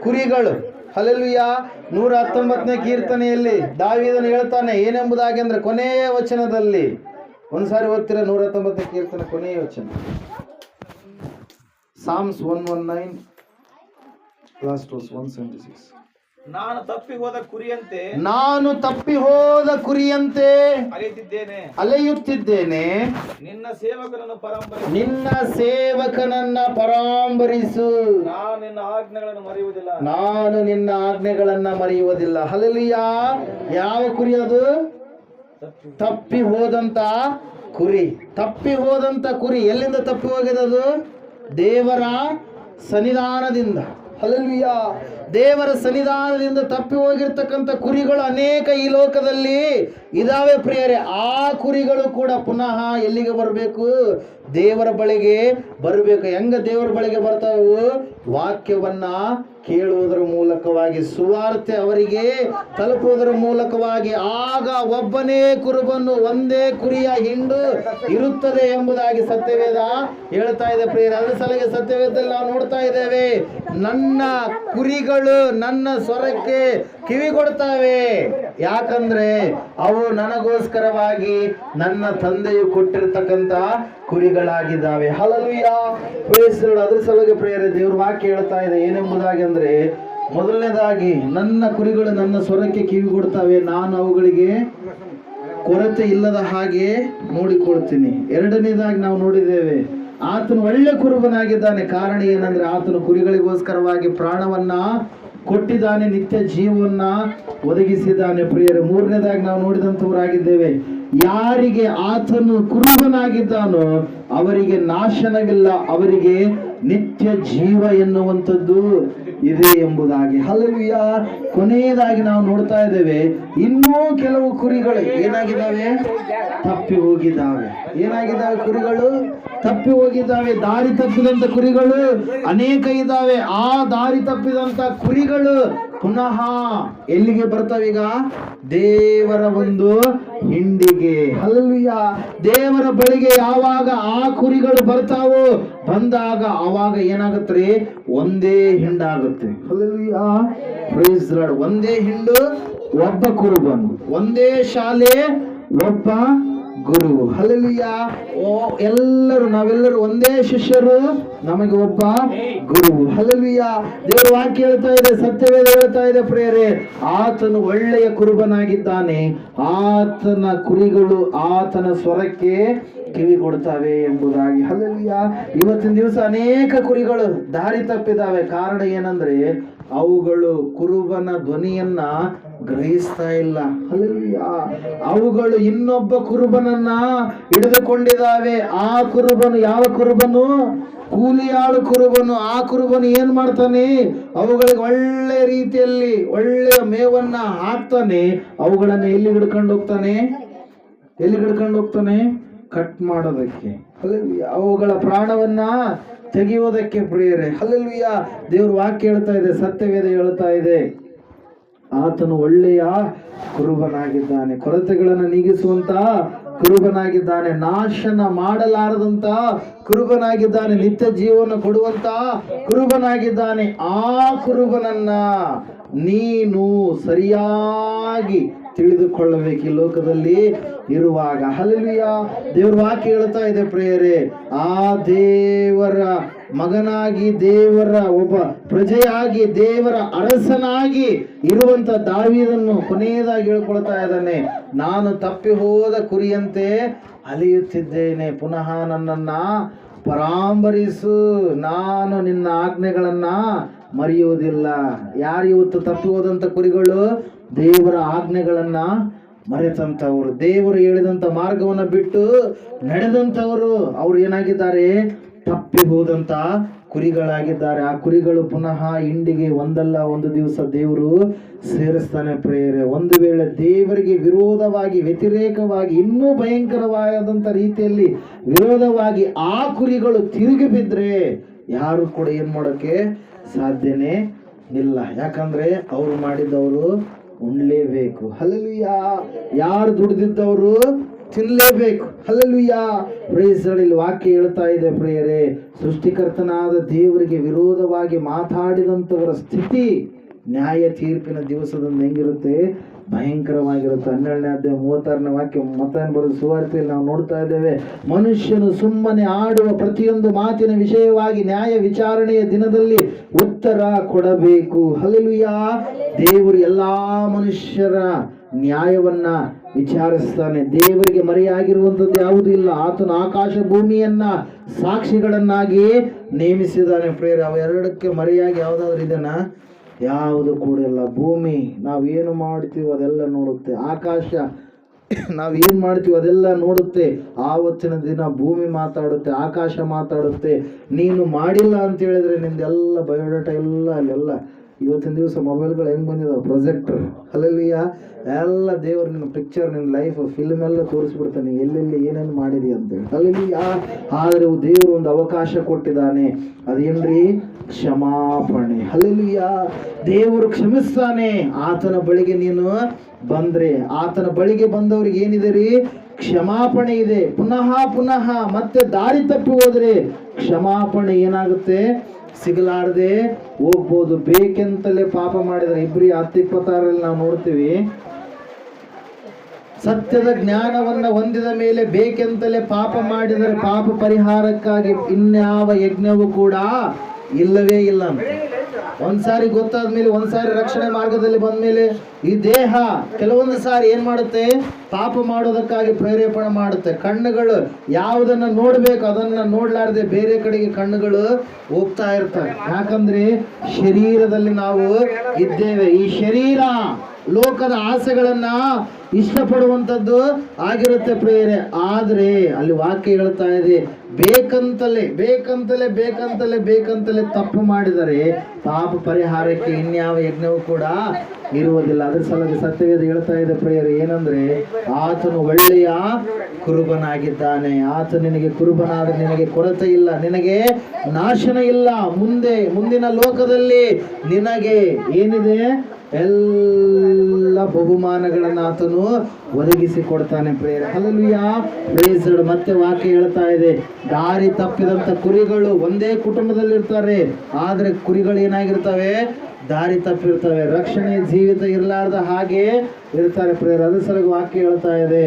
ಕುರಿಗಳು. ಹಲ್ಲೆಲೂಯಾ. 119ನೇ ಕೀರ್ತನೆಯಲ್ಲಿ ದಾವೀದನು ಹೇಳ್ತಾನೆ ಏನೆಂಬುದಾಗಿ ಅಂದರೆ, ಕೊನೆಯ ವಚನದಲ್ಲಿ, ಒಂದ್ಸಾರಿ ಓದ್ತೀರಾ 119ನೇ ಕೀರ್ತನೆ ಕೊನೆಯ ವಚನ, Psalms 119 last verse 176. ನಾನು ತಪ್ಪಿ ಹೋದ ಕುರಿಯಂತೆ ಅಲೆಯುತ್ತಿದ್ದೇನೆ, ನಿನ್ನ ಸೇವಕನನ್ನ ಪರಾಂಬರಿಸು, ನಾನು ನಿನ್ನ ಆಜ್ಞೆಗಳನ್ನು ಮರೆಯುವುದಿಲ್ಲ. ಹಲ್ಲೆಲೂಯಾ. ಯಾವ ಕುರಿ ಅದು? ತಪ್ಪಿ ಹೋದಂತ ಕುರಿ. ತಪ್ಪಿ ಹೋದಂತ ಕುರಿ ಎಲ್ಲಿಂದ ತಪ್ಪಿ ಹೋಗಿದೆ? ಅದು ದೇವರ ಸನ್ನಿಧಾನದಿಂದ. ಹಲ್ಲೆಲೂಯಾ. ದೇವರ ಸನ್ನಿಧಾನದಿಂದ ತಪ್ಪಿ ಹೋಗಿರ್ತಕ್ಕಂಥ ಕುರಿಗಳು ಅನೇಕ ಈ ಲೋಕದಲ್ಲಿ ಇದಾವೆ ಪ್ರಿಯರೇ. ಆ ಕುರಿಗಳು ಕೂಡ ಪುನಃ ಎಲ್ಲಿಗೆ ಬರಬೇಕು? ದೇವರ ಬಳಿಗೆ ಬರಬೇಕು. ಹೆಂಗ ದೇವರ ಬಳಿಗೆ ಬರ್ತಾವು? ವಾಕ್ಯವನ್ನ ಕೇಳುವುದರ ಮೂಲಕವಾಗಿ, ಸುವಾರ್ತೆ ಅವರಿಗೆ ತಲುಪುವುದರ ಮೂಲಕವಾಗಿ. ಆಗ ಒಬ್ಬನೇ ಕುರುಬನು, ಒಂದೇ ಕುರಿಯ ಹಿಂಡು ಇರುತ್ತದೆ ಎಂಬುದಾಗಿ ಸತ್ಯವೇದ ಹೇಳ್ತಾ ಇದೆ ಪ್ರಿಯರೇ. ಅದರ ಸಲಗೆ ಸತ್ಯವೇದದಲ್ಲಿ ನಾವು ನೋಡ್ತಾ ಇದ್ದೇವೆ, ನನ್ನ ಕುರಿಗಳು ನನ್ನ ಸ್ವರಕ್ಕೆ ಕಿವಿಗೊಡ್ತಾವೆ. ಯಾಕಂದ್ರೆ ಅವು ನನಗೋಸ್ಕರವಾಗಿ ನನ್ನ ತಂದೆಯು ಕೊಟ್ಟಿರ್ತಕ್ಕಂಥ ಕುರಿಗಳಾಗಿದ್ದಾವೆ. ಹಲ್ಲೆಲೂಯಾ. Praise the Lord. ಅದರ ಸಲುವಾಗಿ ಪ್ರಿಯರೇ, ದೇವ್ರ ವಾಕ್ಯ ಹೇಳ್ತಾ ಇದೆ ಏನೆಂಬುದಾಗಿ ಅಂದ್ರೆ, ಮೊದಲನೇದಾಗಿ ನನ್ನ ಕುರಿಗಳು ನನ್ನ ಸ್ವರಕ್ಕೆ ಕಿವಿಗೊಡ್ತಾವೆ, ನಾನು ಅವುಗಳಿಗೆ ಕೊರತೆ ಇಲ್ಲದ ಹಾಗೆ ನೋಡಿಕೊಳ್ತೀನಿ. ಎರಡನೇದಾಗಿ ನಾವು ನೋಡಿದ್ದೇವೆ, ಆತನು ಒಳ್ಳೆ ಕುರುಬನಾಗಿದ್ದಾನೆ. ಕಾರಣ ಏನಂದ್ರೆ, ಆತನು ಕುರಿಗಳಿಗೋಸ್ಕರವಾಗಿ ಪ್ರಾಣವನ್ನ ಕೊಟ್ಟಿದ್ದಾನೆ, ನಿತ್ಯ ಜೀವವನ್ನ ಒದಗಿಸಿದ್ದಾನೆ ಪ್ರಿಯರೇ. ಮೂರನೇದಾಗಿ ನಾವು ನೋಡಿದಂಥವರಾಗಿದ್ದೇವೆ, ಯಾರಿಗೆ ಆತನು ಕುರುಬನಾಗಿದ್ದಾನೋ ಅವರಿಗೆ ನಾಶನವಿಲ್ಲ, ಅವರಿಗೆ ನಿತ್ಯ ಜೀವ ಎನ್ನುವಂಥದ್ದು ಇದೆ ಎಂಬುದಾಗಿ. ಹಲ್ಲೆಲೂಯಾ. ಕೊನೆಯದಾಗಿ ನಾವು ನೋಡ್ತಾ ಇದ್ದೇವೆ, ಇನ್ನೂ ಕೆಲವು ಕುರಿಗಳು ಏನಾಗಿದ್ದಾವೆ? ತಪ್ಪಿ ಹೋಗಿದ್ದಾವೆ. ಏನಾಗಿದ್ದಾವೆ? ಕುರಿಗಳು ತಪ್ಪಿ ಹೋಗಿದ್ದಾವೆ. ದಾರಿ ತಪ್ಪಿದಂತ ಕುರಿಗಳು ಅನೇಕ ಇದ್ದಾವೆ. ಆ ದಾರಿ ತಪ್ಪಿದಂತ ಕುರಿಗಳು ಪುನಃ ಎಲ್ಲಿಗೆ ಬರ್ತಾವೀಗ? ದೇವರ ಒಂದು ಹಿಂಡಿಗೆ. ಹಲ್ಲೆಲೂಯಾ. ದೇವರ ಬಳಿಗೆ ಯಾವಾಗ ಆ ಕುರಿಗಳು ಬರ್ತಾವೋ, ಬಂದಾಗ ಅವಾಗ ಏನಾಗುತ್ತೆ? ಒಂದೇ ಹಿಂಡಾಗುತ್ತೆ. ಹಲ್ಲೆಲೂಯಾ. Praise the Lord. ಒಂದೇ ಹಿಂಡು, ಒಬ್ಬ ಕುರುಬನು. ಒಂದೇ ಶಾಲೆ, ಒಬ್ಬ ಗುರು. ಹಲ್ಲೆಲೂಯಾ. ನಾವೆಲ್ಲರೂ ಒಂದೇ ಶಿಷ್ಯರು, ನಮಗೆ ಒಬ್ಬ ಗುರು. ಹಲ್ಲೆಲೂಯಾ. ದೇವರ ವಾಕ್ಯ ಹೇಳ್ತಾ ಇದೆ, ಸತ್ಯವೇದ ಹೇಳ್ತಾ ಇದೆ ಪ್ರಿಯರೇ, ಆತನು ಒಳ್ಳೆಯ ಕುರುಬನಾಗಿದ್ದಾನೆ, ಆತನ ಕುರಿಗಳು ಆತನ ಸ್ವರಕ್ಕೆ ಕಿವಿ ಕೊಡ್ತಾವೆ ಎಂಬುದಾಗಿ. ಹಲ್ಲೆಲೂಯಾ. ಇವತ್ತಿನ ದಿವಸ ಅನೇಕ ಕುರಿಗಳು ದಾರಿ ತಪ್ಪಿದಾವೆ. ಕಾರಣ ಏನಂದ್ರೆ, ಅವುಗಳು ಕುರುಬನ ಧ್ವನಿಯನ್ನ ಗ್ರಹಿಸ್ತಾ ಇಲ್ಲ. ಹಲ್ಲೆಲೂಯಾ. ಅವುಗಳು ಇನ್ನೊಬ್ಬ ಕುರುಬನನ್ನ ಹಿಡಿದುಕೊಂಡಿದ್ದಾವೆ. ಆ ಕುರುಬನು ಯಾವ ಕುರುಬನು? ಕೂಲಿಯಾಳು ಕುರುಬನು. ಆ ಕುರುಬನು ಏನ್ ಮಾಡ್ತಾನೆ? ಅವುಗಳಿಗೆ ಒಳ್ಳೆ ರೀತಿಯಲ್ಲಿ ಒಳ್ಳೆಯ ಮೇವನ್ನ ಹಾಕ್ತಾನೆ. ಅವುಗಳನ್ನ ಎಲ್ಲಿ ಹಿಡ್ಕೊಂಡು ಹೋಗ್ತಾನೆ? ಕಟ್ ಮಾಡೋದಕ್ಕೆ. ಹಲ್ಲೆಲೂಯಾ. ಅವುಗಳ ಪ್ರಾಣವನ್ನ ತೆಗೆಯುವುದಕ್ಕೆ ಪ್ರಿಯರೇ. ಹಲ್ಲೆಲೂಯಾ. ದೇವ್ರ ವಾಕ್ಯ ಹೇಳ್ತಾ ಇದೆ, ಸತ್ಯವೇದ ಹೇಳ್ತಾ ಇದೆ, ಆತನು ಒಳ್ಳೆಯ ಕುರುಬನಾಗಿದ್ದಾನೆ, ಕೊರತೆಗಳನ್ನು ನೀಗಿಸುವಂತ ಕುರುಬನಾಗಿದ್ದಾನೆ, ನಾಶನ ಮಾಡಲಾರದಂತ ಕುರುಬನಾಗಿದ್ದಾನೆ, ನಿತ್ಯ ಜೀವನ ಕೊಡುವಂತ ಕುರುಬನಾಗಿದ್ದಾನೆ. ಆ ಕುರುಬನನ್ನ ನೀನು ಸರಿಯಾಗಿ ತಿಳಿದುಕೊಳ್ಳಬೇಕು ಈ ಲೋಕದಲ್ಲಿ ಇರುವಾಗ. ಹಲ್ಲೆಲೂಯಾ. ದೇವರ ವಾಕ್ಯ ಹೇಳ್ತಾ ಇದೆ ಪ್ರಿಯರೇ, ಆ ದೇವರ ಮಗನಾಗಿ, ದೇವರ ಒಬ್ಬ ಪ್ರಜೆಯಾಗಿ, ದೇವರ ಅರಸನಾಗಿ ಇರುವಂತ ದಾವೀದನು ಕೊನೆಯದಾಗಿ ಹೇಳ್ಕೊಳ್ತಾ ಇದ್ದಾನೆ, ನಾನು ತಪ್ಪಿ ಹೋದ ಕುರಿಯಂತೆ ಅಲಿಯುತ್ತಿದ್ದೇನೆ, ಪುನಃ ನನ್ನನ್ನ ಪರಾಂಬರಿಸು, ನಾನು ನಿನ್ನ ಆಜ್ಞೆಗಳನ್ನ ಮರೆಯುವುದಿಲ್ಲ. ಯಾರು ಇವತ್ತು ತಪ್ಪಿ ಹೋದಂಥ ಕುರಿಗಳು? ದೇವರ ಆಜ್ಞೆಗಳನ್ನ ಮರೆತಂಥವರು, ದೇವರು ಹೇಳಿದಂಥ ಮಾರ್ಗವನ್ನು ಬಿಟ್ಟು ನಡೆದಂಥವರು. ಅವ್ರು ಏನಾಗಿದ್ದಾರೆ? ತಪ್ಪಿ ಹೋದಂಥ ಕುರಿಗಳಾಗಿದ್ದಾರೆ. ಆ ಕುರಿಗಳು ಪುನಃ ಹಿಂಡಿಗೆ ಒಂದಲ್ಲ ಒಂದು ದಿವಸ ದೇವರು ಸೇರಿಸ್ತಾನೆ ಪ್ರಿಯರೇ. ಒಂದು ವೇಳೆ ದೇವರಿಗೆ ವಿರೋಧವಾಗಿ, ವ್ಯತಿರೇಕವಾಗಿ, ಇನ್ನೂ ಭಯಂಕರವಾದಂಥ ರೀತಿಯಲ್ಲಿ ವಿರೋಧವಾಗಿ ಆ ಕುರಿಗಳು ತಿರುಗಿ ಬಿದ್ದರೆ ಯಾರು ಕೂಡ ಏನು ಮಾಡೋಕ್ಕೆ ಸಾಧ್ಯನೇ ಇಲ್ಲ. ಯಾಕಂದ್ರೆ ಅವರು ಮಾಡಿದವರು ಉಣ್ಲೇಬೇಕು. ಹಲ್ಲೆಲೂಯಾ. ಯಾರು ದುಡಿದಿದ್ದವರು ತಿನ್ನಲೇಬೇಕು. ಹಲ್ಲೆಲೂಯಾ. Praise Lord. ಇಲ್ಲಿ ವಾಕ್ಯ ಹೇಳ್ತಾ ಇದೆ ಪ್ರಿಯರೇ, ಸೃಷ್ಟಿಕರ್ತನಾದ ದೇವರಿಗೆ ವಿರೋಧವಾಗಿ ಮಾತಾಡಿದಂಥವರ ಸ್ಥಿತಿ ನ್ಯಾಯ ತೀರ್ಪಿನ ದಿವಸದಂದು ಹೆಂಗಿರುತ್ತೆ? ಭಯಂಕರವಾಗಿರುತ್ತೆ. 12ನೇ ಅಧ್ಯಾಯ 36ನೇ ವಾಕ್ಯ ಮತ್ತಾಯನ ಬರೆದ ಸುವಾರ್ತೆಯಲ್ಲಿ ನಾವು ನೋಡ್ತಾ ಇದ್ದೇವೆ. ಮನುಷ್ಯನು ಸುಮ್ಮನೆ ಆಡುವ ಪ್ರತಿಯೊಂದು ಮಾತಿನ ವಿಷಯವಾಗಿ ನ್ಯಾಯ ವಿಚಾರಣೆಯ ದಿನದಲ್ಲಿ ಉತ್ತರ ಕೊಡಬೇಕು. ಹಲ್ಲೆಲೂಯಾ. ದೇವರು ಎಲ್ಲಾ ಮನುಷ್ಯರ ನ್ಯಾಯವನ್ನ ವಿಚಾರಿಸ್ತಾನೆ. ದೇವರಿಗೆ ಮರೆಯಾಗಿರುವಂಥದ್ದು ಯಾವುದೂ ಇಲ್ಲ. ಆತನು ಆಕಾಶ ಭೂಮಿಯನ್ನ ಸಾಕ್ಷಿಗಳನ್ನಾಗಿ ನೇಮಿಸಿದ್ದಾನೆ ಪ್ರೇರ. ಅವೆರಡಕ್ಕೆ ಮರೆಯಾಗಿ ಯಾವುದಾದ್ರೂ ಇದೆನಾ? ಯಾವುದು ಕೂಡ ಇಲ್ಲ. ಭೂಮಿ ನಾವೇನು ಮಾಡ್ತೀವಿ ಅದೆಲ್ಲ ನೋಡುತ್ತೆ. ಆಕಾಶ ನಾವೇನು ಮಾಡ್ತೀವಿ ಅದೆಲ್ಲ ನೋಡುತ್ತೆ. ಆವತ್ತಿನ ದಿನ ಭೂಮಿ ಮಾತಾಡುತ್ತೆ, ಆಕಾಶ ಮಾತಾಡುತ್ತೆ. ನೀನು ಮಾಡಿಲ್ಲ ಅಂತ ಹೇಳಿದ್ರೆ ನಿಂದೆಲ್ಲ ಬಯೋಡಾಟಾ ಎಲ್ಲ ಅಲ್ಲೆಲ್ಲ. ಇವತ್ತಿನ ದಿವಸ ಮೊಬೈಲ್ಗಳು ಹೆಂಗೆ ಬಂದಿದಾವೆ? ಪ್ರೊಜೆಕ್ಟರ್. ಹಲ್ಲೆಲೂಯಾ. ಎಲ್ಲ ದೇವರು ನಿನ್ನ ಪಿಕ್ಚರ್, ನಿನ್ನ ಲೈಫ್ ಫಿಲ್ಮ್ ಎಲ್ಲ ತೋರಿಸ್ಬಿಡ್ತಾನೆ, ಎಲ್ಲೆಲ್ಲಿ ಏನೇನು ಮಾಡಿದಿ ಅಂತೇಳಿ. ಹಲ್ಲೆಲೂಯಾ. ಆದರೆ ದೇವರು ಒಂದು ಅವಕಾಶ ಕೊಟ್ಟಿದ್ದಾನೆ. ಅದೇನ್ರಿ? ಕ್ಷಮಾಪಣೆ. ಹಲ್ಲೆಲೂಯಾ. ದೇವರು ಕ್ಷಮಿಸ್ತಾನೆ. ಆತನ ಬಳಿಗೆ ನೀನು ಬಂದ್ರೆ, ಆತನ ಬಳಿಗೆ ಬಂದವ್ರಿಗೆ ಏನಿದೆ ರೀ? ಕ್ಷಮಾಪಣೆ ಇದೆ. ಪುನಃ ಮತ್ತೆ ದಾರಿ ತಪ್ಪಿ ಹೋದ್ರೆ ಕ್ಷಮಾಪಣೆ ಏನಾಗುತ್ತೆ? ಸಿಗಲಾರದೆ ಹೋಗ್ಬೋದು. ಬೇಕೆಂತಲೇ ಪಾಪ ಮಾಡಿದರೆ ಇಬ್ರಿ 10:26 ನಾವು ನೋಡ್ತೀವಿ. ಸತ್ಯದ ಜ್ಞಾನವನ್ನ ಹೊಂದಿದ ಮೇಲೆ ಬೇಕೆಂತಲೇ ಪಾಪ ಮಾಡಿದರೆ ಪಾಪ ಪರಿಹಾರಕ್ಕಾಗಿ ಇನ್ಯಾವ ಯಜ್ಞವೂ ಕೂಡ ಇಲ್ಲವೇ ಇಲ್ಲ ಅಂತ. ಒಂದ್ಸಾರಿ ಗೊತ್ತಾದ ಮೇಲೆ, ಒಂದ್ಸಾರಿ ರಕ್ಷಣೆ ಮಾರ್ಗದಲ್ಲಿ ಬಂದ ಮೇಲೆ ಈ ದೇಹ ಕೆಲವೊಂದು ಸಾರಿ ಏನ್ ಮಾಡುತ್ತೆ? ಪಾಪ ಮಾಡೋದಕ್ಕಾಗಿ ಪ್ರೇರೇಪಣೆ ಮಾಡುತ್ತೆ. ಕಣ್ಣುಗಳು ಯಾವುದನ್ನ ನೋಡ್ಬೇಕು ಅದನ್ನ ನೋಡ್ಲಾರ್ದೆ ಬೇರೆ ಕಡೆಗೆ ಕಣ್ಣುಗಳು ಹೋಗ್ತಾ ಇರ್ತವೆ. ಯಾಕಂದ್ರೆ ಶರೀರದಲ್ಲಿ ನಾವು ಇದ್ದೇವೆ. ಈ ಶರೀರ ಲೋಕದ ಆಸೆಗಳನ್ನ ಇಷ್ಟಪಡುವಂಥದ್ದು ಆಗಿರುತ್ತೆ ಪ್ರೇರೆ. ಆದ್ರೆ ಅಲ್ಲಿ ವಾಕ್ಯ ಹೇಳ್ತಾ ಇದೆ, ಬೇಕಂತಲೇ ತಪ್ಪು ಮಾಡಿದರೆ ಪಾಪ ಪರಿಹಾರಕ್ಕೆ ಇನ್ಯಾವ ಯಜ್ಞವೂ ಕೂಡ ಇರುವುದಿಲ್ಲ. ಅದ್ರ ಸಲುವಾಗಿ ಸತ್ಯವೇದ ಹೇಳ್ತಾ ಇದೆ ಪ್ರೇರೆ, ಏನಂದ್ರೆ ಆತನು ಒಳ್ಳೆಯ ಕುರುಬನಾಗಿದ್ದಾನೆ. ಆತ ನಿನಗೆ ಕುರುಬನಾದ್ರೆ ನಿನಗೆ ಕೊರತೆ ಇಲ್ಲ, ನಿನಗೆ ನಾಶನ ಇಲ್ಲ. ಮುಂದಿನ ಲೋಕದಲ್ಲಿ ನಿನಗೆ ಏನಿದೆ? ಎಲ್ಲ ಬಹುಮಾನಗಳನ್ನು ಆತನು ಒದಗಿಸಿ ಕೊಡ್ತಾನೆ ಪ್ರೇರೆ. ಹಲ್ಲೆಲೂಯಾ. Praise Lord. ಮತ್ತೆ ವಾಕ್ಯ ಹೇಳ್ತಾ ಇದೆ, ದಾರಿ ತಪ್ಪಿದಂತ ಕುರಿಗಳು ಒಂದೇ ಕುಟುಂಬದಲ್ಲಿ ಇರ್ತಾರೆ, ಆದ್ರೆ ಕುರಿಗಳು ಏನಾಗಿರ್ತವೆ? ದಾರಿ ತಪ್ಪಿರ್ತವೆ. ರಕ್ಷಣೆ ಜೀವಿತ ಇರಲಾರ್ದ ಹಾಗೆ ಇರ್ತಾರೆ ಪ್ರೇರೆ. ಅದ್ರ ಸಲುವಾಗಿ ವಾಕ್ಯ ಹೇಳ್ತಾ ಇದೆ,